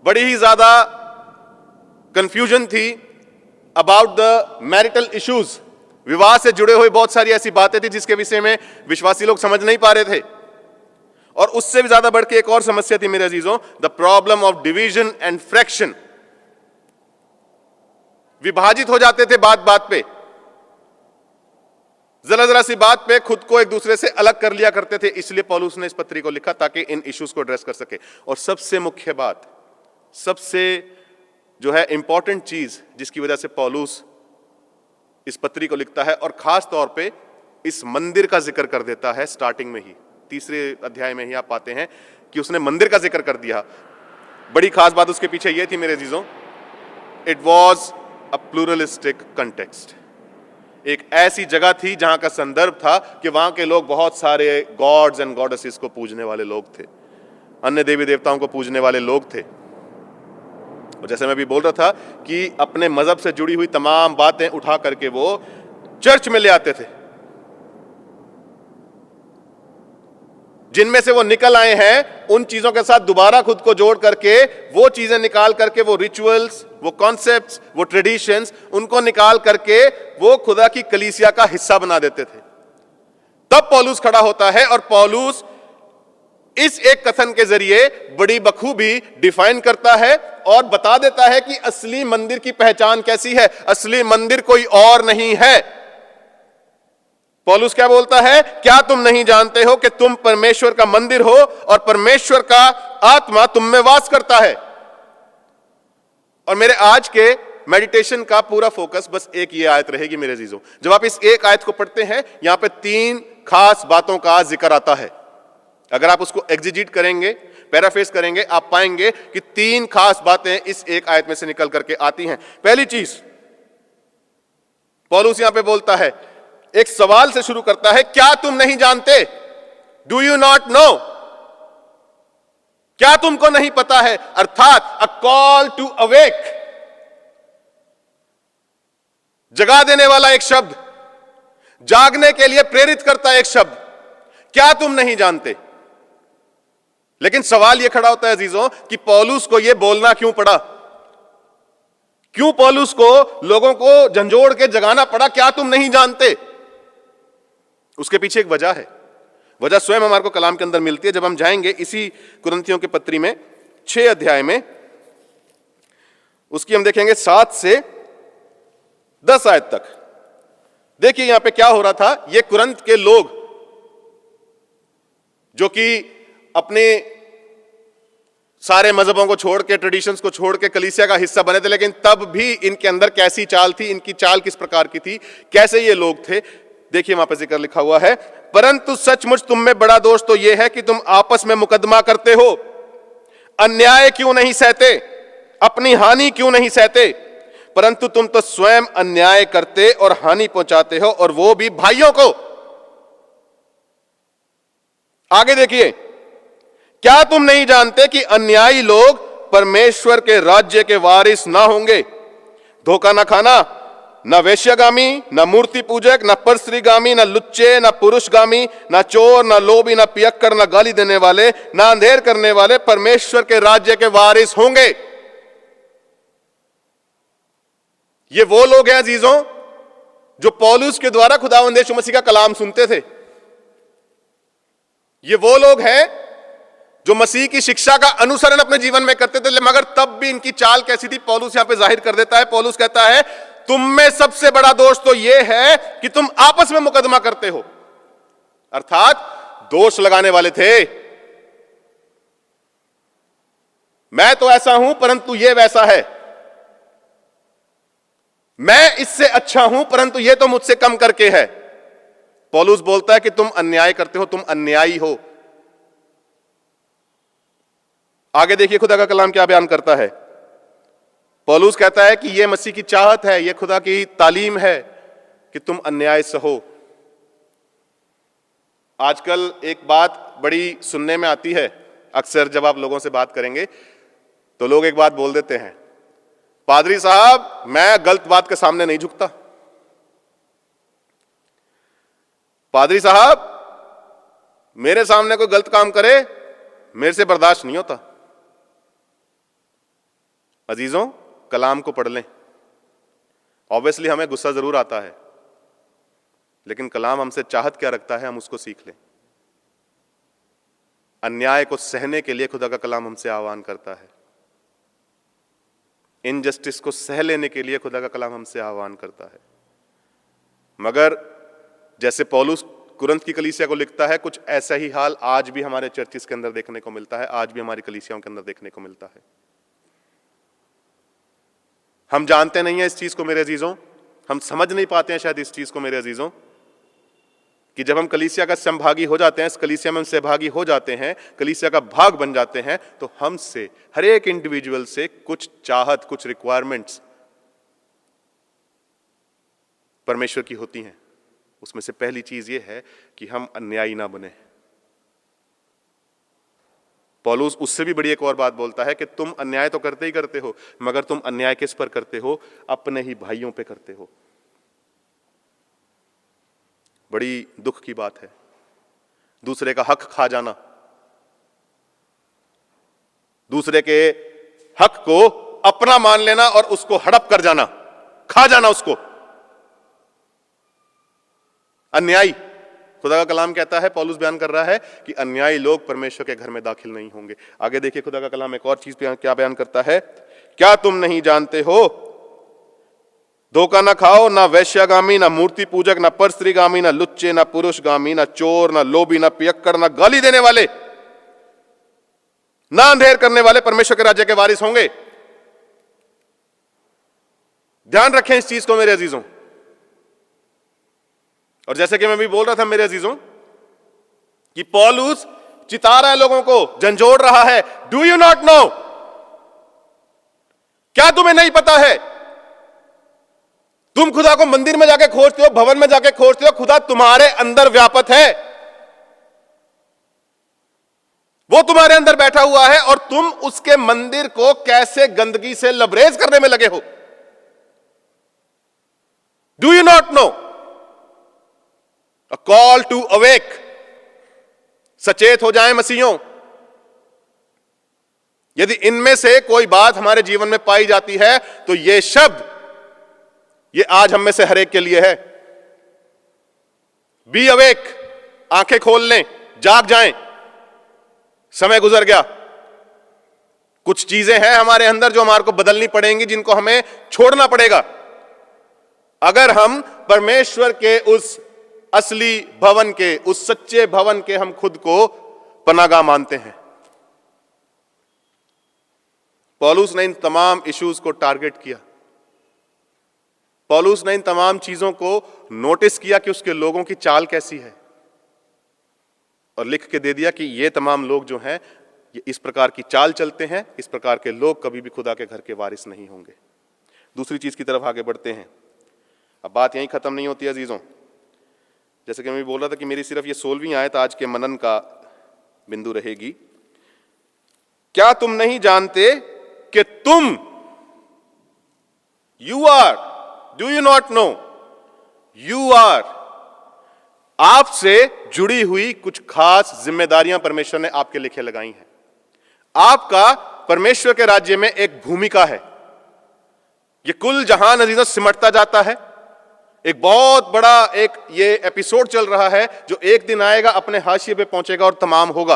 बड़ी ही ज्यादा कंफ्यूजन थी अबाउट द मैरिटल इश्यूज। विवाह से जुड़े हुए बहुत सारी ऐसी बातें थी जिसके विषय में विश्वासी लोग समझ नहीं पा रहे थे। और उससे भी ज्यादा बढ़ के एक और समस्या थी मेरे अजीजों, the problem of division and fraction. विभाजित हो जाते थे बात बात पे, जरा जरा सी बात पे खुद को एक दूसरे से अलग कर लिया करते थे। इसलिए पौलुस ने इस पत्री को लिखा ताकि इन इश्यूज को एड्रेस कर सके। और सबसे मुख्य बात, सबसे जो है इंपॉर्टेंट चीज जिसकी वजह से पौलुस इस पत्री को लिखता है, और खास तौर पे इस मंदिर का जिक्र कर देता है। स्टार्टिंग में ही 3 अध्याय में ही आप पाते हैं कि उसने मंदिर का जिक्र कर दिया। बड़ी खास बात उसके पीछे यह थी मेरे अजीजों, it was a pluralistic context. एक ऐसी जगह थी जहां का संदर्भ था कि वहां के लोग बहुत सारे गॉड्स एंड गॉडेसेस को पूजने वाले लोग थे, अन्य देवी देवताओं को पूजने वाले लोग थे। और जैसे मैं भी बोल रहा था कि अपने मजहब से जुड़ी हुई तमाम बातें उठा करके वो चर्च में ले आते थे, जिनमें से वो निकल आए हैं उन चीजों के साथ दोबारा खुद को जोड़ करके वो चीजें निकाल करके, वो रिचुअल्स, वो कॉन्सेप्ट्स, वो ट्रेडिशंस, उनको निकाल करके वो खुदा की कलीसिया का हिस्सा बना देते थे। तब पौलुस खड़ा होता है और पौलुस इस एक कथन के जरिए बड़ी बखूबी डिफाइन करता है और बता देता है कि असली मंदिर की पहचान कैसी है। असली मंदिर कोई और नहीं है। पौलुस क्या बोलता है? क्या तुम नहीं जानते हो कि तुम परमेश्वर का मंदिर हो और परमेश्वर का आत्मा तुम में वास करता है। और मेरे आज के मेडिटेशन का पूरा फोकस बस एक ये आयत रहेगी मेरे अजीजों। जब आप इस एक आयत को पढ़ते हैं, यहां पे 3 खास बातों का जिक्र आता है। अगर आप उसको एग्जीजीट करेंगे, पैराफ्रेज करेंगे, आप पाएंगे कि 3 खास बातें इस एक आयत में से निकल करके आती हैं। पहली चीज, पौलुस यहां पे बोलता है, एक सवाल से शुरू करता है, क्या तुम नहीं जानते? Do you not no? क्या तुमको नहीं पता है? अर्थात अ कॉल टू अवेक, जगा देने वाला एक शब्द, जागने के लिए प्रेरित करता है एक शब्द। क्या तुम नहीं जानते? लेकिन सवाल यह खड़ा होता है अजीजों कि पौलुस को यह बोलना क्यों पड़ा? क्यों पौलुस को लोगों को झंझोड़ के जगाना पड़ा? क्या तुम नहीं जानते? उसके पीछे एक वजह है। वजह स्वयं हमारे को कलाम के अंदर मिलती है। जब हम जाएंगे इसी कुरिन्थियों के पत्री में 6 अध्याय में, उसकी हम देखेंगे 7 से 10 आयत तक। देखिए यहां पे क्या हो रहा था। ये कुरिन्थ के लोग जो कि अपने सारे मजहबों को छोड़ के, ट्रेडिशंस को छोड़ के कलीसिया का हिस्सा बने थे, लेकिन तब भी इनके अंदर कैसी चाल थी, इनकी चाल किस प्रकार की थी, कैसे ये लोग थे। देखिए वहां पर जिक्र लिखा हुआ है, परंतु सचमुच तुम में बड़ा दोष तो यह है कि तुम आपस में मुकदमा करते हो। अन्याय क्यों नहीं सहते? अपनी हानि क्यों नहीं सहते? परंतु तुम तो स्वयं अन्याय करते और हानि पहुंचाते हो, और वो भी भाइयों को। आगे देखिए, क्या तुम नहीं जानते कि अन्यायी लोग परमेश्वर के राज्य के वारिस ना होंगे? धोखा ना खाना, न वेश्यागामी, न मूर्ति पूजक, न परस्त्रीगामी, न लुच्चे, न पुरुषगामी, न चोर, न लोभी, न पियक्कड़, न गाली देने वाले, न अंधेर करने वाले परमेश्वर के राज्य के वारिस होंगे। ये वो लोग हैं अजीजों जो पौलुस के द्वारा खुदावंद यीशु मसीह का कलाम सुनते थे। ये वो लोग हैं जो मसीह की शिक्षा का अनुसरण अपने जीवन में करते थे, मगर तब भी इनकी चाल कैसी थी पौलुस यहां पे जाहिर कर देता है। पौलुस कहता है तुम में सबसे बड़ा दोष तो यह है कि तुम आपस में मुकदमा करते हो, अर्थात दोष लगाने वाले थे। मैं तो ऐसा हूं परंतु यह वैसा है, मैं इससे अच्छा हूं परंतु यह तो मुझसे कम करके है। पौलुस बोलता है कि तुम अन्याय करते हो, तुम अन्यायी हो। आगे देखिए खुदा का कलाम क्या बयान करता है। पौलुस कहता है कि यह मसीह की चाहत है, यह खुदा की तालीम है कि तुम अन्याय सहो। आजकल एक बात बड़ी सुनने में आती है, अक्सर जब आप लोगों से बात करेंगे तो लोग एक बात बोल देते हैं, पादरी साहब मैं गलत बात के सामने नहीं झुकता। पादरी साहब मेरे सामने कोई गलत काम करे मेरे से बर्दाश्त नहीं होता। अजीजों, कलाम को पढ़ लें। ऑब्वियसली हमें गुस्सा जरूर आता है, लेकिन कलाम हमसे चाहत क्या रखता है हम उसको सीख लें। अन्याय को सहने के लिए खुदा का कलाम हमसे आह्वान करता है, इनजस्टिस को सह लेने के लिए खुदा का कलाम हमसे आह्वान करता है। मगर जैसे पौलुस कुरिन्थ की कलीसिया को लिखता है, कुछ ऐसा ही हाल आज भी हमारे चर्चिस के अंदर देखने को मिलता है, आज भी हमारी कलीसियाओं के अंदर देखने को मिलता है। हम जानते नहीं है इस चीज को मेरे अजीजों, हम समझ नहीं पाते हैं शायद इस चीज को मेरे अजीजों, कि जब हम कलीसिया का सहभागी हो जाते हैं, इस कलीसिया में हम सहभागी हो जाते हैं, कलीसिया का भाग बन जाते हैं, तो हमसे हर एक इंडिविजुअल से कुछ चाहत, कुछ रिक्वायरमेंट्स परमेश्वर की होती हैं। उसमें से पहली चीज यह है कि हम अन्यायी ना बने। पौलुस उससे भी बड़ी एक और बात बोलता है कि तुम अन्याय तो करते ही करते हो, मगर तुम अन्याय किस पर करते हो? अपने ही भाइयों पे करते हो। बड़ी दुख की बात है दूसरे का हक खा जाना, दूसरे के हक को अपना मान लेना और उसको हड़प कर जाना, खा जाना उसको। अन्यायी, खुदा का कलाम कहता है, पौलुस बयान कर रहा है कि अन्यायी लोग परमेश्वर के घर में दाखिल नहीं होंगे। आगे देखिए खुदा का कलाम एक और चीज क्या बयान करता है। क्या तुम नहीं जानते हो, धोखा ना खाओ, ना वैश्यगामी, ना मूर्ति पूजक, ना परस्त्रीगामी, ना लुच्चे, ना पुरुषगामी, ना चोर, ना लोभी, ना पियक्कड़, ना गाली देने वाले, ना अंधेर करने वाले परमेश्वर के राज्य के वारिस होंगे। ध्यान रखें इस चीज को मेरे अजीजों। और जैसे कि मैं भी बोल रहा था मेरे अजीजों कि पौलुस चिता रहा है लोगों को, झंझोड़ रहा है। डू यू नॉट नो, क्या तुम्हें नहीं पता है? तुम खुदा को मंदिर में जाके खोजते हो, भवन में जाके खोजते हो, खुदा तुम्हारे अंदर व्यापक है, वो तुम्हारे अंदर बैठा हुआ है और तुम उसके मंदिर को कैसे गंदगी से लबरेज करने में लगे हो। Do you not know? A call to awake. सचेत हो जाएं मसीहों। यदि इनमें से कोई बात हमारे जीवन में पाई जाती है तो ये शब्द, ये आज हम में से हर एक के लिए है। बी अवेक, आंखें खोल लें, जाग जाएं। समय गुजर गया, कुछ चीजें हैं हमारे अंदर जो हमारे को बदलनी पड़ेंगी, जिनको हमें छोड़ना पड़ेगा अगर हम परमेश्वर के उस असली भवन के, उस सच्चे भवन के हम खुद को पनागा मानते हैं। पौलुस ने इन तमाम इश्यूज को टारगेट किया। पौलुस ने इन तमाम चीजों को नोटिस किया कि उसके लोगों की चाल कैसी है, और लिख के दे दिया कि ये तमाम लोग जो हैं ये इस प्रकार की चाल चलते हैं, इस प्रकार के लोग कभी भी खुदा के घर के वारिस नहीं होंगे। दूसरी चीज की तरफ आगे बढ़ते हैं। अब बात यहीं खत्म नहीं होती अजीजों। जैसे कि मैं बोल रहा था कि मेरी सिर्फ ये 16वीं आयत आज के मनन का बिंदु रहेगी। क्या तुम नहीं जानते कि तुम, you are, do you not know, you are, आपसे जुड़ी हुई कुछ खास जिम्मेदारियां परमेश्वर ने आपके लिखे लगाई हैं। आपका परमेश्वर के राज्य में एक भूमिका है। ये कुल जहान अजीजों सिमटता जाता है। एक बहुत बड़ा एक ये एपिसोड चल रहा है जो एक दिन आएगा, अपने हाशिए पे पहुंचेगा और तमाम होगा।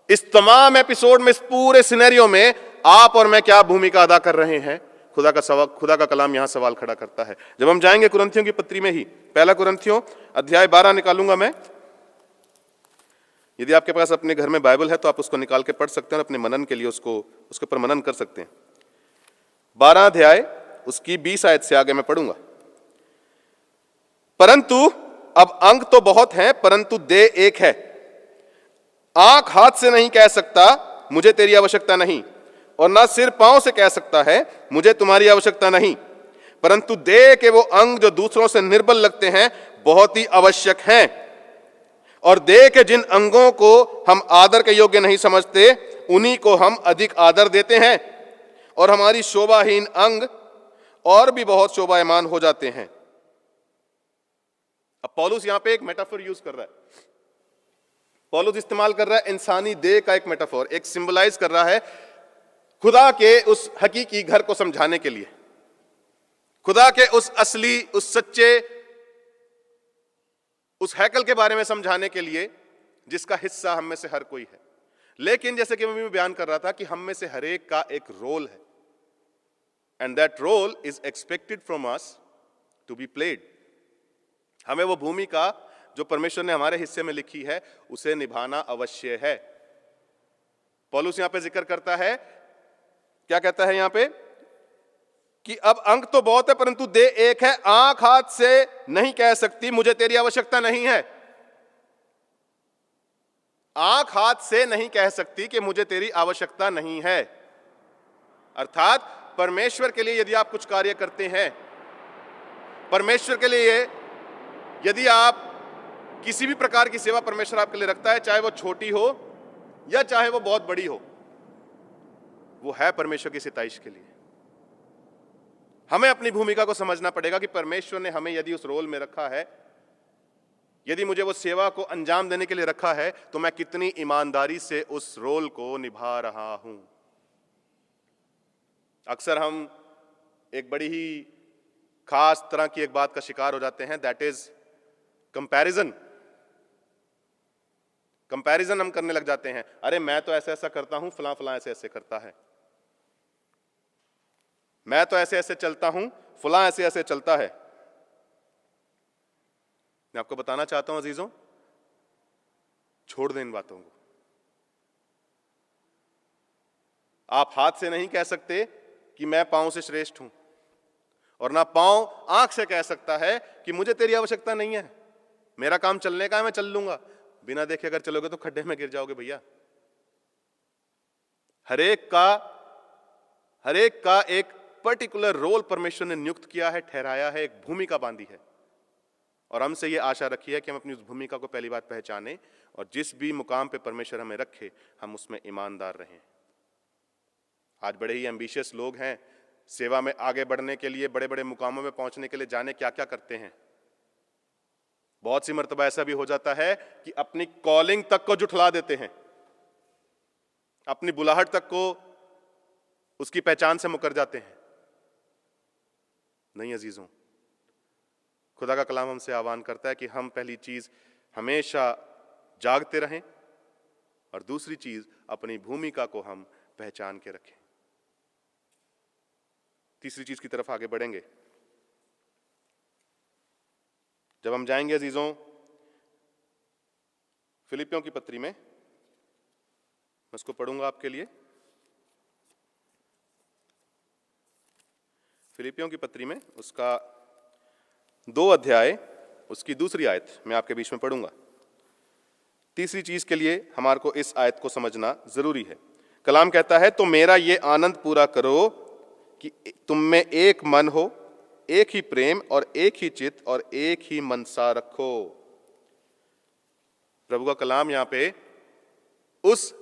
इस तमाम एपिसोड में, इस पूरे सिनेरियो में आप और मैं क्या भूमिका अदा कर रहे हैं, खुदा का कलाम यहां सवाल खड़ा करता है। जब हम जाएंगे कुरिन्थियों की पत्री में ही, पहला कुरिन्थियों अध्याय 12 निकालूंगा मैं। यदि आपके पास अपने घर में बाइबल है तो आप उसको निकाल के पढ़ सकते हैं और अपने मनन के लिए उसके ऊपर मनन कर सकते हैं। 12 अध्याय उसकी 20 आयत से आगे मैं पढ़ूंगा। परंतु अब अंग तो बहुत हैं, परंतु देह एक है। आंख हाथ से नहीं कह सकता मुझे तेरी आवश्यकता नहीं, और ना सिर पांव से कह सकता है मुझे तुम्हारी आवश्यकता नहीं, परंतु देह के वो अंग जो दूसरों से निर्बल लगते हैं बहुत ही आवश्यक हैं। और देह के जिन अंगों को हम आदर के योग्य नहीं समझते, उन्हीं को हम अधिक आदर देते हैं, और हमारी शोभाहीन अंग और भी बहुत शोभायमान हो जाते हैं। अब पौलुस यहां पे एक मेटाफोर यूज कर रहा है। पौलुस इस्तेमाल कर रहा है इंसानी देह का एक मेटाफोर, एक सिंबलाइज कर रहा है खुदा के उस हकीकी घर को समझाने के लिए, खुदा के उस असली, उस सच्चे, उस हैकल के बारे में समझाने के लिए जिसका हिस्सा हम में से हर कोई है। लेकिन जैसे कि मैं बयान कर रहा था कि हम में से हर एक का एक रोल है, and that role is expected from us to be played. हमें वो भूमिका जो परमेश्वर ने हमारे हिस्से में लिखी है उसे निभाना अवश्य है। पौलुस यहां पे जिक्र करता है, क्या कहता है यहां पे, कि अब अंग तो बहुत है परंतु देह एक है। आंख हाथ से नहीं कह सकती मुझे तेरी आवश्यकता नहीं है। आंख हाथ से नहीं कह सकती कि मुझे तेरी आवश्यकता नहीं है। अर्थात परमेश्वर के लिए यदि आप कुछ कार्य करते हैं, परमेश्वर के लिए यदि आप किसी भी प्रकार की सेवा परमेश्वर आपके लिए रखता है, चाहे वो छोटी हो या चाहे वो बहुत बड़ी हो, वो है परमेश्वर की सिताइश के लिए। हमें अपनी भूमिका को समझना पड़ेगा कि परमेश्वर ने हमें यदि उस रोल में रखा है, यदि मुझे वो सेवा को अंजाम देने के लिए रखा है, तो मैं कितनी ईमानदारी से उस रोल को निभा रहा हूं। अक्सर हम एक बड़ी ही खास तरह की एक बात का शिकार हो जाते हैं, दैट इज कंपैरिजन। कंपैरिजन हम करने लग जाते हैं, अरे मैं तो ऐसा ऐसा करता हूं, फलां फलां ऐसे ऐसे करता है, मैं तो ऐसे ऐसे चलता हूं, फलां ऐसे ऐसे चलता है। मैं आपको बताना चाहता हूं अजीजों, छोड़ दें इन बातों को। आप हाथ से नहीं कह सकते कि मैं पांव से श्रेष्ठ हूं, और ना पांव आंख से कह सकता है कि मुझे तेरी आवश्यकता नहीं है, मेरा काम चलने का है, मैं चल लूंगा। बिना देखे अगर चलोगे तो खड्डे में गिर जाओगे भैया। हर एक का एक पर्टिकुलर रोल परमेश्वर ने नियुक्त किया है, ठहराया है, एक भूमिका बांधी है, और हमसे यह आशा रखी है कि हम अपनी उस भूमिका को पहली बात पहचानें, और जिस भी मुकाम पे परमेश्वर हमें रखे हम उसमें ईमानदार रहें। आज बड़े ही एम्बिशियस लोग हैं, सेवा में आगे बढ़ने के लिए, बड़े बड़े मुकामों में पहुंचने के लिए जाने क्या क्या करते हैं। बहुत सी मर्तबा ऐसा भी हो जाता है कि अपनी कॉलिंग तक को जुठला देते हैं, अपनी बुलाहट तक को, उसकी पहचान से मुकर जाते हैं। नहीं अजीजों, खुदा का कलाम हमसे आह्वान करता है कि हम पहली चीज हमेशा जागते रहें, और दूसरी चीज अपनी भूमिका को हम पहचान के रखें। तीसरी चीज की तरफ आगे बढ़ेंगे। जब हम जाएंगे अजीजों फिलिपियों की पत्री में, मैं उसको पढ़ूंगा आपके लिए। फिलिपियों की पत्री में उसका 2 अध्याय उसकी 2 आयत मैं आपके बीच में पढ़ूंगा। तीसरी चीज के लिए हमारे को इस आयत को समझना जरूरी है। कलाम कहता है, तो मेरा ये आनंद पूरा करो कि तुम में एक मन हो, एक ही प्रेम और एक ही चित्त और एक ही मनसा रखो। प्रभु का कलाम यहां पे उस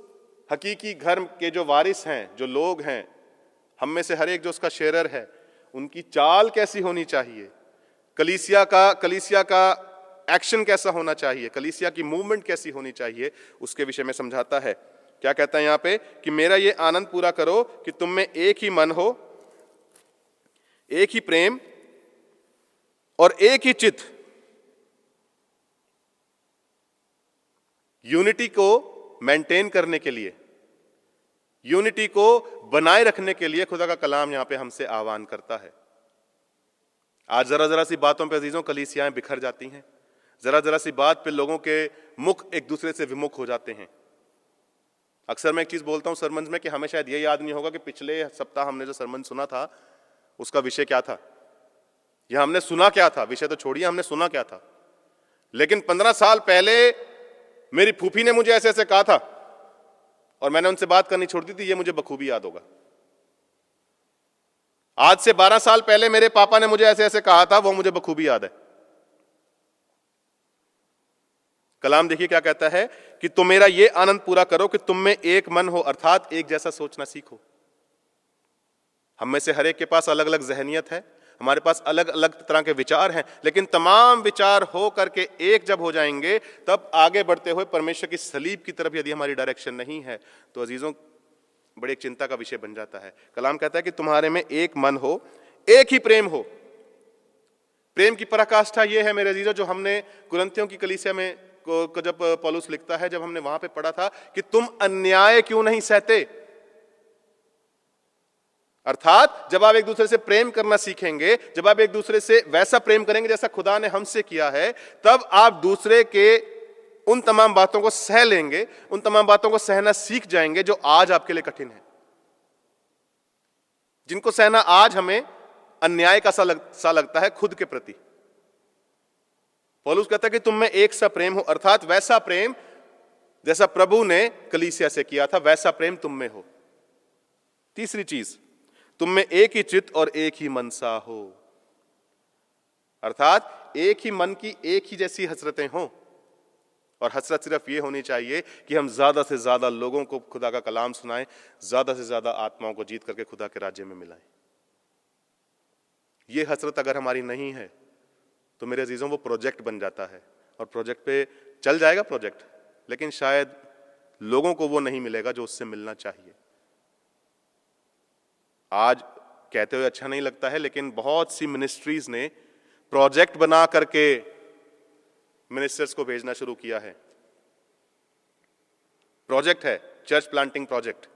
हकीकी घर के जो वारिस हैं, जो लोग हैं, हम में से हर एक जो उसका शेरर है, उनकी चाल कैसी होनी चाहिए, कलीसिया का एक्शन कैसा होना चाहिए, कलीसिया की मूवमेंट कैसी होनी चाहिए, उसके विषय में समझाता है। क्या कहता है यहां पे, कि मेरा ये आनंद पूरा करो कि तुम में एक ही मन हो, एक ही प्रेम और एक ही चित्त। यूनिटी को मेंटेन करने के लिए, यूनिटी को बनाए रखने के लिए खुदा का कलाम यहां पे हमसे आह्वान करता है। आज जरा जरा सी बातों पे अजीजों कलीसियाएं बिखर जाती हैं, जरा जरा सी बात पे लोगों के मुख एक दूसरे से विमुख हो जाते हैं। अक्सर मैं एक चीज बोलता हूं सरमन में कि हमें शायद ये याद नहीं होगा कि पिछले सप्ताह हमने जो सरमन सुना था उसका विषय क्या था, या हमने सुना क्या था। विषय तो छोड़िए, हमने सुना क्या था। लेकिन 15 साल पहले मेरी फूफी ने मुझे ऐसे ऐसे कहा था और मैंने उनसे बात करनी छोड़ दी थी, ये मुझे बखूबी याद होगा। आज से 12 साल पहले मेरे पापा ने मुझे ऐसे ऐसे कहा था, वो मुझे बखूबी याद है। कलाम देखिए क्या कहता है कि तुम मेरा ये आनंद पूरा करो कि तुम में एक मन हो, अर्थात एक जैसा सोचना सीखो। हम में से हर एक के पास अलग अलग जहनियत है, हमारे पास अलग अलग तरह के विचार हैं, लेकिन तमाम विचार हो करके एक जब हो जाएंगे तब आगे बढ़ते हुए परमेश्वर की सलीब की तरफ यदि हमारी डायरेक्शन नहीं है तो अजीजों बड़ी एक चिंता का विषय बन जाता है। कलाम कहता है कि तुम्हारे में एक मन हो, एक ही प्रेम हो। प्रेम की पराकाष्ठा यह है मेरे अजीजों, जो हमने कुरिन्थियों की कलीसिया में को जब पौलुस लिखता है, जब हमने वहां पे पढ़ा था कि तुम अन्याय क्यों नहीं सहते। अर्थात जब आप एक दूसरे से प्रेम करना सीखेंगे, जब आप एक दूसरे से वैसा प्रेम करेंगे जैसा खुदा ने हमसे किया है, तब आप दूसरे के उन तमाम बातों को सह लेंगे, उन तमाम बातों को सहना सीख जाएंगे जो आज आपके लिए कठिन है, जिनको सहना आज हमें अन्याय का सा लगता है खुद के प्रति। पौलुस कहता है कि तुम में एक सा प्रेम हो, अर्थात वैसा प्रेम जैसा प्रभु ने कलीसिया से किया था वैसा प्रेम तुम में हो। तीसरी चीज, तुम में एक ही चित्त और एक ही मनसा हो, अर्थात एक ही मन की एक ही जैसी हसरतें हों। और हसरत सिर्फ ये होनी चाहिए कि हम ज्यादा से ज्यादा लोगों को खुदा का कलाम सुनाएं, ज्यादा से ज्यादा आत्माओं को जीत करके खुदा के राज्य में मिलाएं। ये हसरत अगर हमारी नहीं है तो मेरे अजीजों वो प्रोजेक्ट बन जाता है, और प्रोजेक्ट पे चल जाएगा प्रोजेक्ट, लेकिन शायद लोगों को वो नहीं मिलेगा जो उससे मिलना चाहिए। आज कहते हुए अच्छा नहीं लगता है, लेकिन बहुत सी मिनिस्ट्रीज ने प्रोजेक्ट बना करके मिनिस्टर्स को भेजना शुरू किया है। प्रोजेक्ट है चर्च प्लांटिंग प्रोजेक्ट।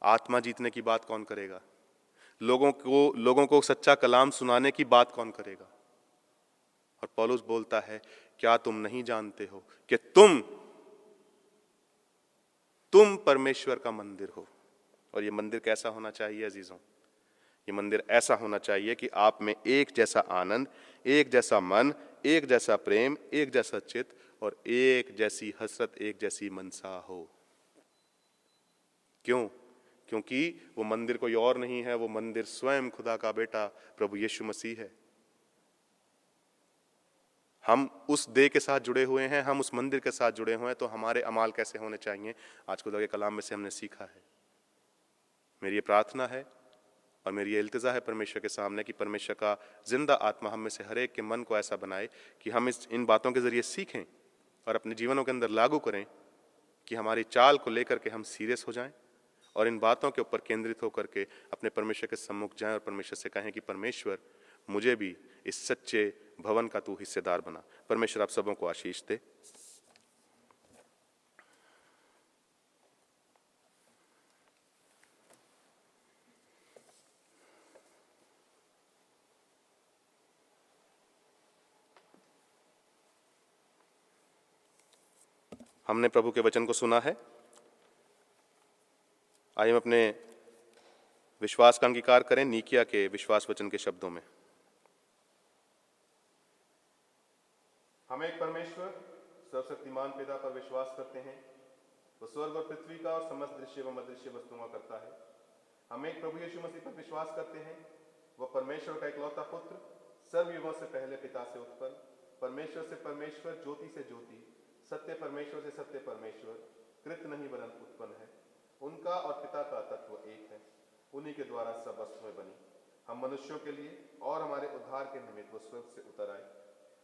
आत्मा जीतने की बात कौन करेगा? लोगों को सच्चा कलाम सुनाने की बात कौन करेगा? और पौलुस बोलता है, क्या तुम नहीं जानते हो कि तुम परमेश्वर का मंदिर हो? और ये मंदिर कैसा होना चाहिए अजीजों? ये मंदिर ऐसा होना चाहिए कि आप में एक जैसा आनंद, एक जैसा मन, एक जैसा प्रेम, एक जैसा चित्त और एक जैसी हसरत, एक जैसी मनसा हो। क्यों? क्योंकि वो मंदिर कोई और नहीं है, वो मंदिर स्वयं खुदा का बेटा प्रभु यीशु मसीह है। हम उस देह के साथ जुड़े हुए हैं, हम उस मंदिर के साथ जुड़े हुए हैं, तो हमारे अमाल कैसे होने चाहिए आज खुदा के कलाम में से हमने सीखा है। मेरी ये प्रार्थना है और मेरी ये इल्तिजा है परमेश्वर के सामने कि परमेश्वर का जिंदा आत्मा हम में से हर एक के मन को ऐसा बनाए कि हम इन बातों के जरिए सीखें और अपने जीवनों के अंदर लागू करें, कि हमारी चाल को लेकर के हम सीरियस हो जाएं और इन बातों के ऊपर केंद्रित होकर के अपने परमेश्वर के सम्मुख जाएं और परमेश्वर से कहें कि परमेश्वर मुझे भी इस सच्चे भवन का तू हिस्सेदार बना। परमेश्वर आप सबों को आशीष दे। हमने प्रभु के वचन को सुना है। आइए हम अपने विश्वास का अंगीकार करें नीकिया के विश्वास वचन के शब्दों में। हम एक परमेश्वर सर्वशक्तिमान पिता पर विश्वास करते हैं, वो स्वर्ग और पृथ्वी का और समस्त दृश्य व अदृश्य वस्तुओं का करता है। हम एक प्रभु यीशु मसीह पर विश्वास करते हैं, वह परमेश्वर का इकलौता पुत्र, सर्वयुगों से पहले पिता से उत्पन्न, परमेश्वर से परमेश्वर, ज्योति से ज्योति, सत्य परमेश्वर से सत्य परमेश्वर, कृत नहीं वरन उत्पन्न है। उनका और पिता का तत्व एक है, उन्हीं के द्वारा सब वस्तुएं बनी। हम मनुष्यों के लिए और हमारे उद्धार के निमित्त वो स्वर्ग से उतर आए।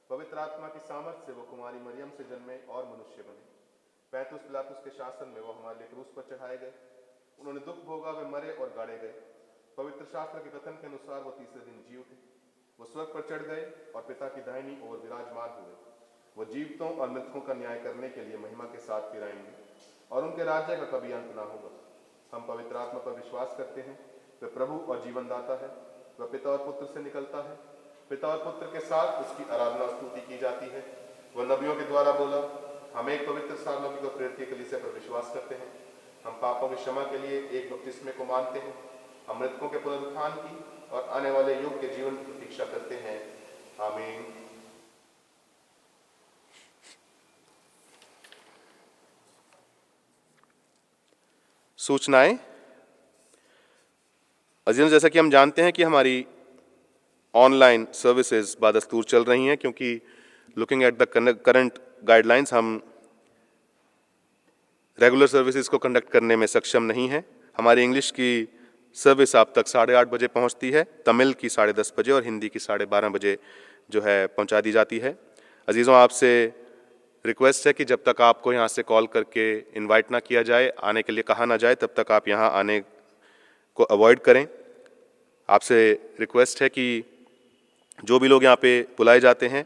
पवित्र आत्मा की सामर्थ से वो कुमारी मरियम से जन्मे और मनुष्य बने। पैंतुस पिलातुस के शासन में वो हमारे लिए क्रूस पर चढ़ाए गए। उन्होंने दुख भोगा, वे मरे और गाड़े गए। पवित्र शास्त्र के कथन के अनुसार वो तीसरे दिन जी उठे। वो स्वर्ग पर चढ़ गए और पिता की दाहिनी ओर विराजमान हुए। वो जीवितों और मृतकों का न्याय करने के लिए महिमा के साथ फिर आएंगे और उनके राज्य का कभी अंत ना होगा। हम पवित्र आत्मा पर विश्वास करते हैं, वह प्रभु और जीवन दाता है, वह पिता और पुत्र से निकलता है, पिता और पुत्र के साथ उसकी आराधना और स्तुति की जाती है। वह नबियों के द्वारा बोला, हम एक पवित्र सार्वलौकिक और प्रेरित कलीसिया पर विश्वास करते हैं, हम पापों की क्षमा के लिए एक बपतिस्मे को मानते हैं, हम मृतकों के पुनरुत्थान की और आने वाले युग के जीवन की प्रतीक्षा करते हैं। आमीन। सूचनाएं। अजीजों, जैसा कि हम जानते हैं कि हमारी ऑनलाइन सर्विसेज बादस्तूर चल रही हैं, क्योंकि looking at the current guidelines हम रेगुलर सर्विसेज को कंडक्ट करने में सक्षम नहीं हैं। हमारी इंग्लिश की सर्विस आप तक 8:30 बजे पहुंचती है, तमिल की 10:30 बजे और हिंदी की 12:30 बजे जो है पहुंचा दी जाती है। अजीजों, आपसे रिक्वेस्ट है कि जब तक आपको यहाँ से कॉल करके इनवाइट ना किया जाए, आने के लिए कहा ना जाए, तब तक आप यहाँ आने को अवॉइड करें। आपसे रिक्वेस्ट है कि जो भी लोग यहाँ पे बुलाए जाते हैं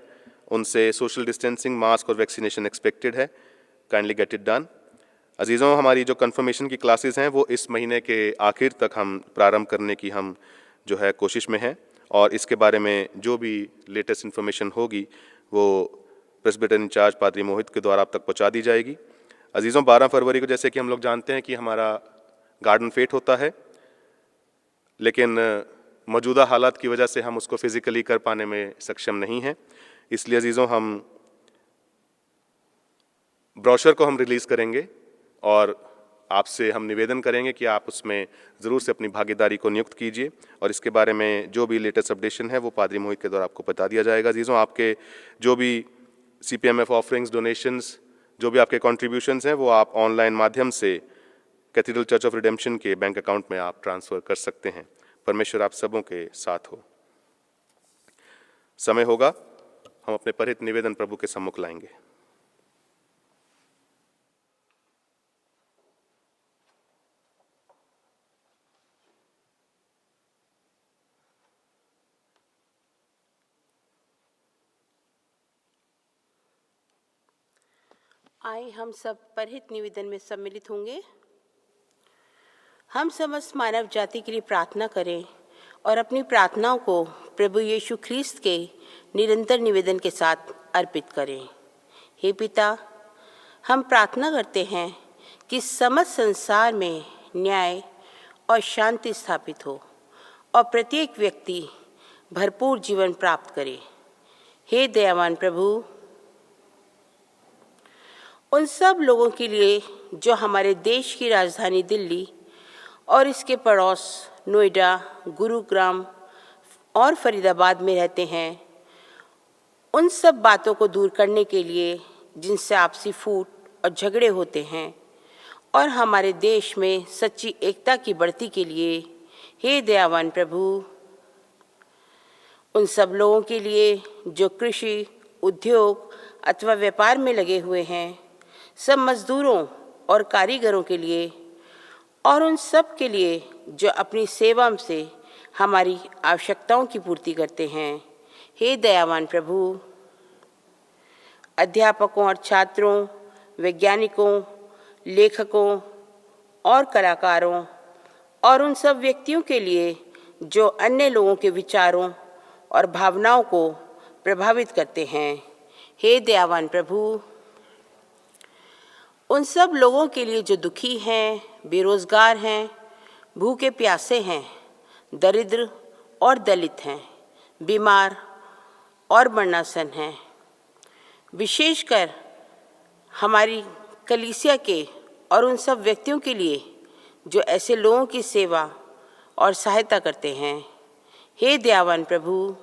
उनसे सोशल डिस्टेंसिंग, मास्क और वैक्सीनेशन एक्सपेक्टेड है। Kindly get it done. अजीज़ों, हमारी जो कन्फर्मेशन की क्लासेस हैं वो इस महीने के आखिर तक हम प्रारंभ करने की हम जो है कोशिश में हैं, और इसके बारे में जो भी लेटेस्ट इन्फॉर्मेशन होगी वो प्रेस्बिटर इंचार्ज पादरी मोहित के द्वारा आप तक पहुँचा दी जाएगी। अजीज़ों, 12 फरवरी को जैसे कि हम लोग जानते हैं कि हमारा गार्डन फेट होता है, लेकिन मौजूदा हालात की वजह से हम उसको फिज़िकली कर पाने में सक्षम नहीं हैं। इसलिए अजीज़ों, हम ब्रोशर को हम रिलीज़ करेंगे और आपसे हम निवेदन करेंगे कि आप उसमें ज़रूर से अपनी भागीदारी को नियुक्त कीजिए, और इसके बारे में जो भी लेटेस्ट अपडेशन है वो पादरी मोहित के द्वारा आपको बता दिया जाएगा। अजीज़ों, आपके जो भी CPMF ऑफरिंग्स, डोनेशंस, जो भी आपके कॉन्ट्रीब्यूशंस हैं वो आप ऑनलाइन माध्यम से कैथेड्रल चर्च ऑफ रिडेम्पशन के बैंक अकाउंट में आप ट्रांसफ़र कर सकते हैं। परमेश्वर आप सबों के साथ हो। समय होगा हम अपने परिहित निवेदन प्रभु के सम्मुख लाएंगे। आइए हम सब परहित निवेदन में सम्मिलित होंगे। हम समस्त मानव जाति के लिए प्रार्थना करें और अपनी प्रार्थनाओं को प्रभु यीशु ख्रीस्त के निरंतर निवेदन के साथ अर्पित करें। हे पिता, हम प्रार्थना करते हैं कि समस्त संसार में न्याय और शांति स्थापित हो और प्रत्येक व्यक्ति भरपूर जीवन प्राप्त करे। हे दयावान प्रभु, उन सब लोगों के लिए जो हमारे देश की राजधानी दिल्ली और इसके पड़ोस नोएडा, गुरुग्राम और फरीदाबाद में रहते हैं, उन सब बातों को दूर करने के लिए जिनसे आपसी फूट और झगड़े होते हैं, और हमारे देश में सच्ची एकता की बढ़ती के लिए हे दयावान प्रभु, उन सब लोगों के लिए जो कृषि, उद्योग अथवा व्यापार में लगे हुए हैं, सब मजदूरों और कारीगरों के लिए, और उन सब के लिए जो अपनी सेवा से हमारी आवश्यकताओं की पूर्ति करते हैं, हे दयावान प्रभु, अध्यापकों और छात्रों, वैज्ञानिकों, लेखकों और कलाकारों, और उन सब व्यक्तियों के लिए जो अन्य लोगों के विचारों और भावनाओं को प्रभावित करते हैं, हे दयावान प्रभु, उन सब लोगों के लिए जो दुखी हैं, बेरोजगार हैं, भूखे प्यासे हैं, दरिद्र और दलित हैं, बीमार और मरणासन हैं, विशेषकर हमारी कलीसिया के और उन सब व्यक्तियों के लिए जो ऐसे लोगों की सेवा और सहायता करते हैं, हे दयावान प्रभु,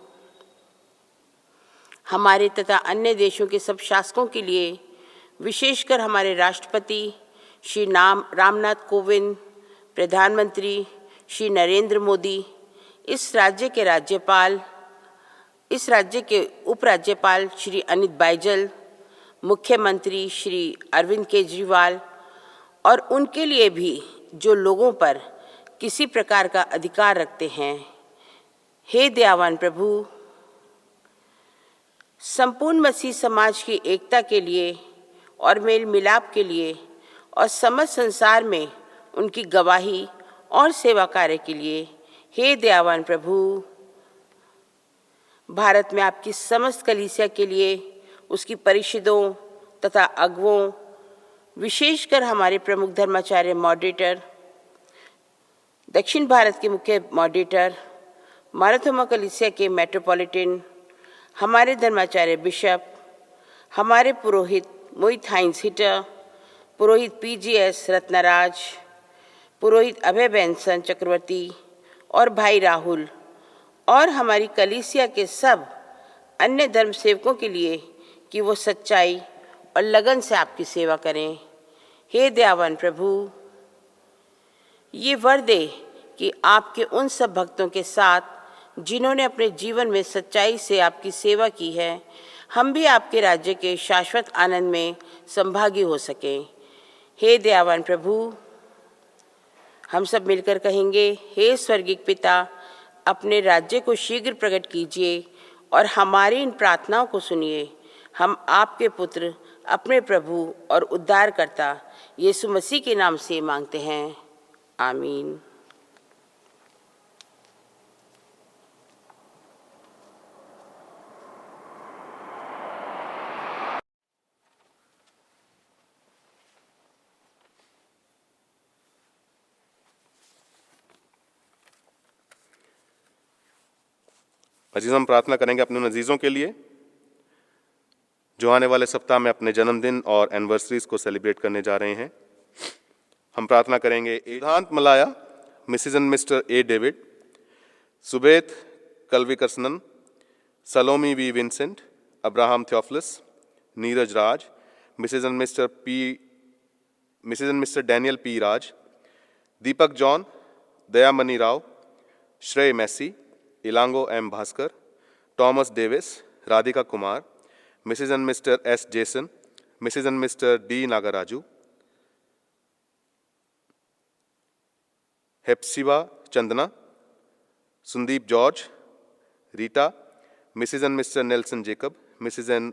हमारे तथा अन्य देशों के सब शासकों के लिए, विशेषकर हमारे राष्ट्रपति श्री रामनाथ कोविंद, प्रधानमंत्री श्री नरेंद्र मोदी, इस राज्य के राज्यपाल, इस राज्य के उपराज्यपाल श्री अनित बाइजल, मुख्यमंत्री श्री अरविंद केजरीवाल, और उनके लिए भी जो लोगों पर किसी प्रकार का अधिकार रखते हैं, हे दयावान प्रभु, संपूर्ण मसीह समाज की एकता के लिए और मेल मिलाप के लिए और समस्त संसार में उनकी गवाही और सेवा कार्य के लिए हे दयावान प्रभु, भारत में आपकी समस्त कलीसिया के लिए, उसकी परिषदों तथा अगुवों, विशेषकर हमारे प्रमुख धर्माचार्य मॉडरेटर, दक्षिण भारत के मुख्य मॉडरेटर, माराथोमा कलीसिया के मेट्रोपॉलिटन, हमारे धर्माचार्य बिशप, हमारे पुरोहित मोहित हाइंस हिटर, पुरोहित PGS रत्नाराज, पुरोहित अभय बेंसन चक्रवर्ती और भाई राहुल, और हमारी कलीसिया के सब अन्य धर्म सेवकों के लिए कि वो सच्चाई और लगन से आपकी सेवा करें। हे दयावान प्रभु, ये वर दे कि आपके उन सब भक्तों के साथ जिन्होंने अपने जीवन में सच्चाई से आपकी सेवा की है, हम भी आपके राज्य के शाश्वत आनंद में संभागी हो सकें। हे दयावान प्रभु, हम सब मिलकर कहेंगे, हे स्वर्गीय पिता, अपने राज्य को शीघ्र प्रकट कीजिए और हमारी इन प्रार्थनाओं को सुनिए। हम आपके पुत्र, अपने प्रभु और उद्धारकर्ता यीशु मसीह के नाम से मांगते हैं, आमीन। अजीज, हम प्रार्थना करेंगे अपने उन अजीज़ों के लिए जो आने वाले सप्ताह में अपने जन्मदिन और एनिवर्सरीज को सेलिब्रेट करने जा रहे हैं। हम प्रार्थना करेंगे Siddhant Malaya, Mrs and Mr A David, सुबेत कलविकर्सनन, Salome V Vincent, Abraham Theophilus, Neeraj Raj, Mrs and Mr Daniel P Raj, Deepak John, Dayamani Rao, Shrey Massey, Elango M Bhaskar, Thomas Davis, Radhika Kumar, Mrs and Mr S Jason, Mrs and Mr D Nagaraju, Hephzibah Chandana, Sandeep George, Rita, Mrs and Mr Nelson Jacob, Mrs and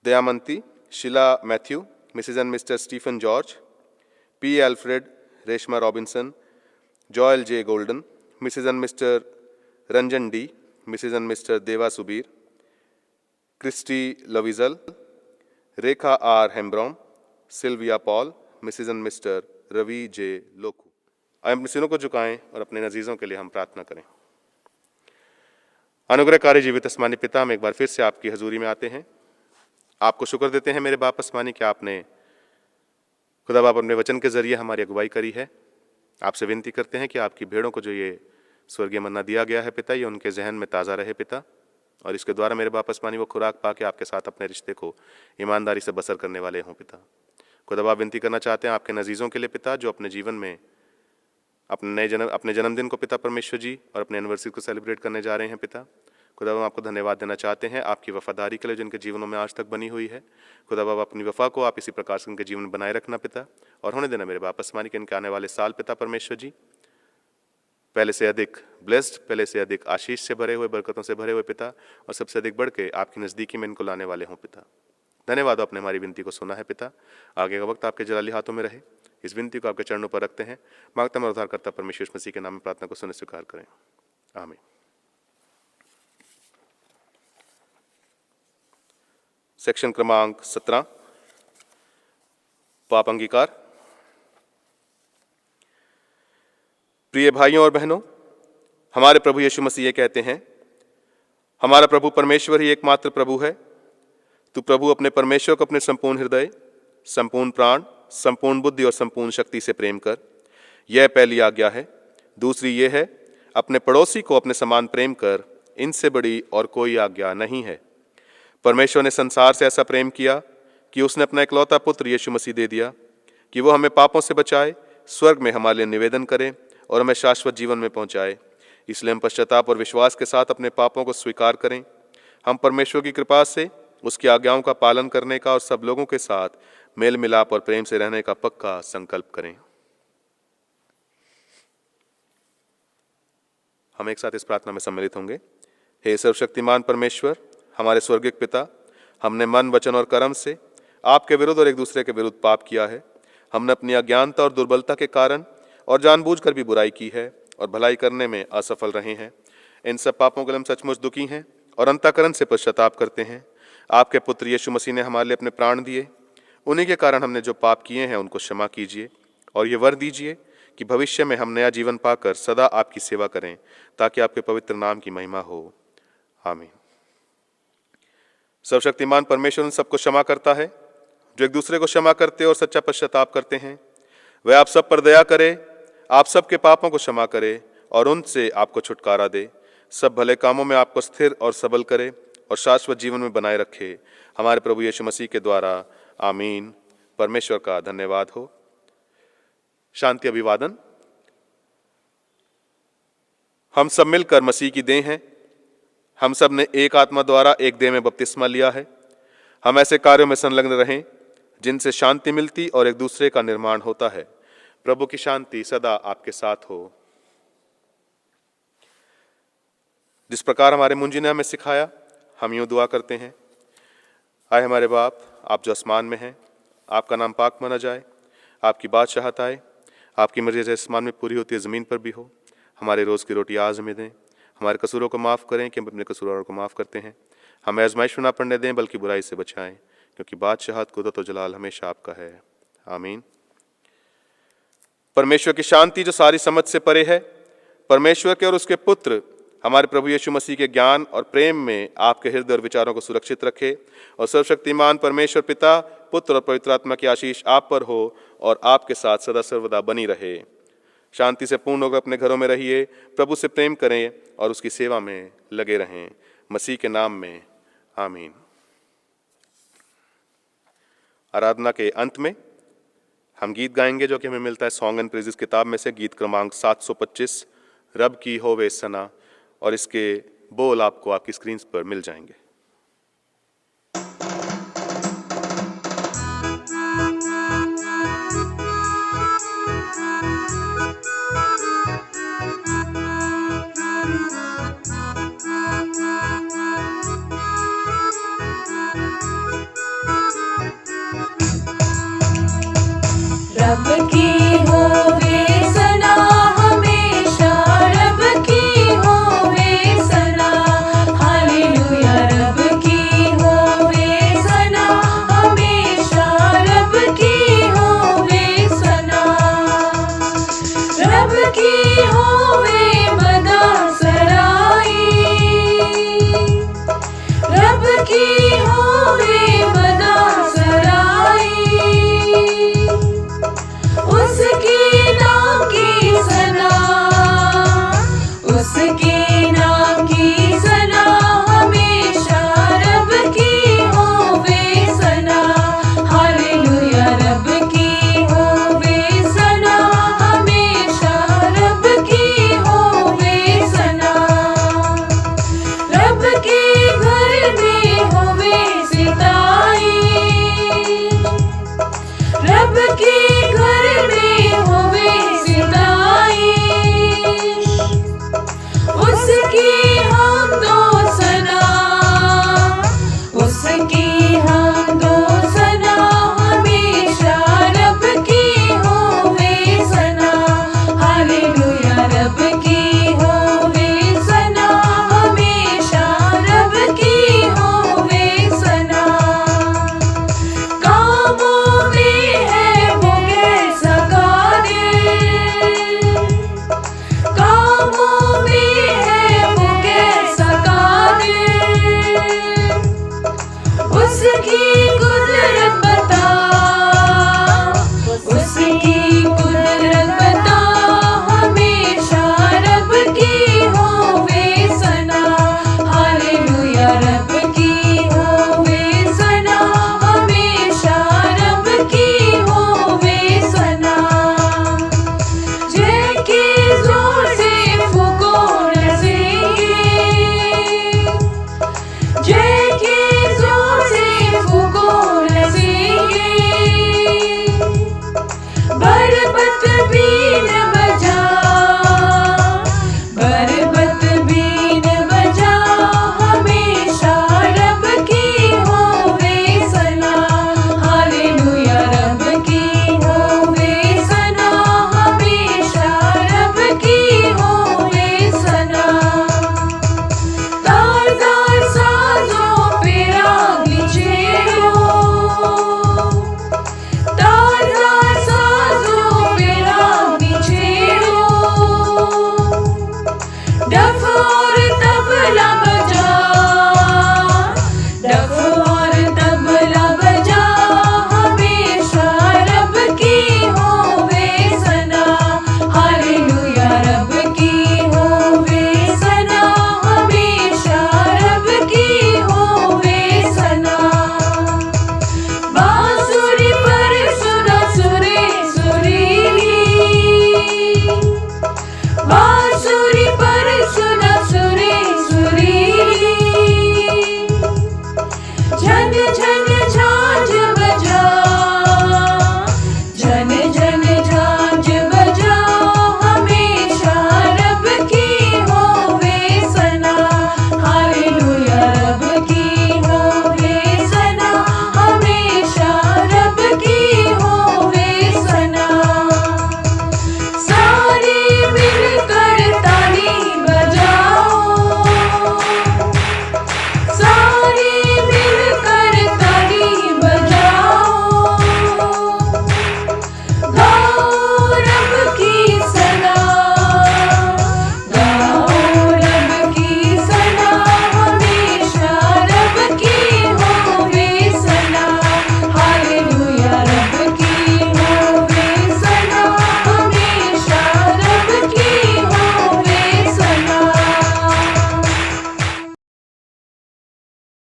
Dayamanti, Sheela Matthew, Mrs and Mr Stephen George, P Alfred, Reshma Robinson, Joel J Golden, Mrs and Mr Ranjan D, Mrs and Mr Deva Subir, Christy लविजल, Rekha R Hembrom, Sylvia Paul, Mrs and Mr Ravi J लोकू। आइए अपने सिरों को झुकाएं और अपने अजीजों के लिए हम प्रार्थना करें। अनुग्रहकारी जीवित आसमानी पिता, हम एक बार फिर से आपकी हजूरी में आते हैं। आपको शुक्र देते हैं मेरे बाप आसमानी कि आपने खुदा बाप अपने वचन के जरिए हमारी अगुवाई करी है। आपसे विनती करते हैं कि आपकी भेड़ों को जो ये स्वर्गीय मन्ना दिया गया है पिता, ये उनके जहन में ताज़ा रहे पिता, और इसके द्वारा मेरे बाप आसमानी वो खुराक पा के आपके साथ अपने रिश्ते को ईमानदारी से बसर करने वाले हों पिता। खुदा बाप विनती करना चाहते हैं आपके नजीज़ों के लिए पिता, जो अपने जीवन में अपने जन्मदिन को पिता परमेश्वर जी और अपने एनिवर्सरी को सेलिब्रेट करने जा रहे हैं पिता। खुदा बाप आपको धन्यवाद देना चाहते हैं आपकी वफादारी के लिए जिनके जीवनों में आज तक बनी हुई है। खुदा बाप अपनी वफा को आप इसी प्रकार से उनके जीवन में बनाए रखना पिता, और होने देना मेरे बाप आसमानी के इनके आने वाले साल पिता परमेश्वर जी पहले से अधिक ब्लेस्ड, पहले से अधिक आशीष से भरे हुए, बरकतों से भरे हुए पिता, और सबसे अधिक बढ़ के आपकी नज़दीकी में इनको लाने वाले हों पिता। धन्यवाद, आपने हमारी विनती को सुना है पिता। आगे का वक्त आपके जलाली हाथों में रहे। इस विनती को आपके चरणों पर रखते हैं। मांगता मैं उद्धारकर्ता परमेश्वर मसीह के नाम में प्रार्थना को सुने स्वीकार करें, आमीन। सेक्शन क्रमांक 17, पाप अंगीकार। प्रिय भाइयों और बहनों, हमारे प्रभु यीशु मसीह ये कहते हैं, हमारा प्रभु परमेश्वर ही एकमात्र प्रभु है। तू प्रभु अपने परमेश्वर को अपने संपूर्ण हृदय, संपूर्ण प्राण, संपूर्ण बुद्धि और संपूर्ण शक्ति से प्रेम कर, यह पहली आज्ञा है। दूसरी ये है, अपने पड़ोसी को अपने समान प्रेम कर। इनसे बड़ी और कोई आज्ञा नहीं है। परमेश्वर ने संसार से ऐसा प्रेम किया कि उसने अपना इकलौता पुत्र यीशु मसीह दे दिया कि वो हमें पापों से बचाए, स्वर्ग में हमारे लिए निवेदन करे और हमें शाश्वत जीवन में पहुंचाए। इसलिए हम पश्चाताप और विश्वास के साथ अपने पापों को स्वीकार करें। हम परमेश्वर की कृपा से उसकी आज्ञाओं का पालन करने का और सब लोगों के साथ मेल मिलाप और प्रेम से रहने का पक्का संकल्प करें। हम एक साथ इस प्रार्थना में सम्मिलित होंगे। हे सर्वशक्तिमान परमेश्वर, हमारे स्वर्गीय पिता, हमने मन, वचन और कर्म से आपके विरुद्ध और एक दूसरे के विरुद्ध पाप किया है। हमने अपनी अज्ञानता और दुर्बलता के कारण और जानबूझकर भी बुराई की है और भलाई करने में असफल रहे हैं। इन सब पापों के लिए हम सचमुच दुखी हैं और अंतःकरण से पश्चाताप करते हैं। आपके पुत्र यीशु मसीह ने हमारे लिए अपने प्राण दिए, उन्हीं के कारण हमने जो पाप किए हैं उनको क्षमा कीजिए और ये वर दीजिए कि भविष्य में हम नया जीवन पाकर सदा आपकी सेवा करें, ताकि आपके पवित्र नाम की महिमा हो। आमीन। सर्वशक्तिमान परमेश्वर उन सबको क्षमा करता है जो एक दूसरे को क्षमा करते और सच्चा पश्चाताप करते हैं। वह आप सब पर दया करे, आप सबके पापों को क्षमा करे और उनसे आपको छुटकारा दे, सब भले कामों में आपको स्थिर और सबल करे और शाश्वत जीवन में बनाए रखे, हमारे प्रभु यीशु मसीह के द्वारा। आमीन। परमेश्वर का धन्यवाद हो। शांति अभिवादन। हम सब मिलकर मसीह की देह हैं। हम सब ने एक आत्मा द्वारा एक देह में बपतिस्मा लिया है। हम ऐसे कार्यों में संलग्न रहें जिनसे शांति मिलती और एक दूसरे का निर्माण होता है। प्रभु की शांति सदा आपके साथ हो। जिस प्रकार हमारे मुंजी ने हमें सिखाया, हम यूं दुआ करते हैं। आए हमारे बाप, आप जो आसमान में हैं, आपका नाम पाक माना जाए, आपकी बादशाहत आए, आपकी मर्जी जैसे आसमान में पूरी होती है ज़मीन पर भी हो। हमारे रोज़ की रोटी आज हमें दें, हमारे कसूरों को माफ़ करें कि हम अपने कसूरवारों को माफ़ करते हैं। हमें आजमाइश में ना पड़ने दें, बल्कि बुराई से बचाएं, क्योंकि बादशाहत, कुदरत और जलाल हमेशा आपका है। आमीन। परमेश्वर की शांति जो सारी समझ से परे है, परमेश्वर के और उसके पुत्र हमारे प्रभु यीशु मसीह के ज्ञान और प्रेम में आपके हृदय और विचारों को सुरक्षित रखे, और सर्वशक्तिमान परमेश्वर पिता, पुत्र और पवित्र आत्मा की आशीष आप पर हो और आपके साथ सदा सर्वदा बनी रहे। शांति से पूर्ण होकर अपने घरों में रहिए, प्रभु से प्रेम करें और उसकी सेवा में लगे रहें। मसीह के नाम में आमीन। आराधना के अंत में हम गीत गाएंगे जो कि हमें मिलता है सॉन्ग एंड प्रेजेस किताब में से, गीत क्रमांक 725, रब की होवे सना, और इसके बोल आपको आपकी स्क्रीन पर मिल जाएंगे। रब की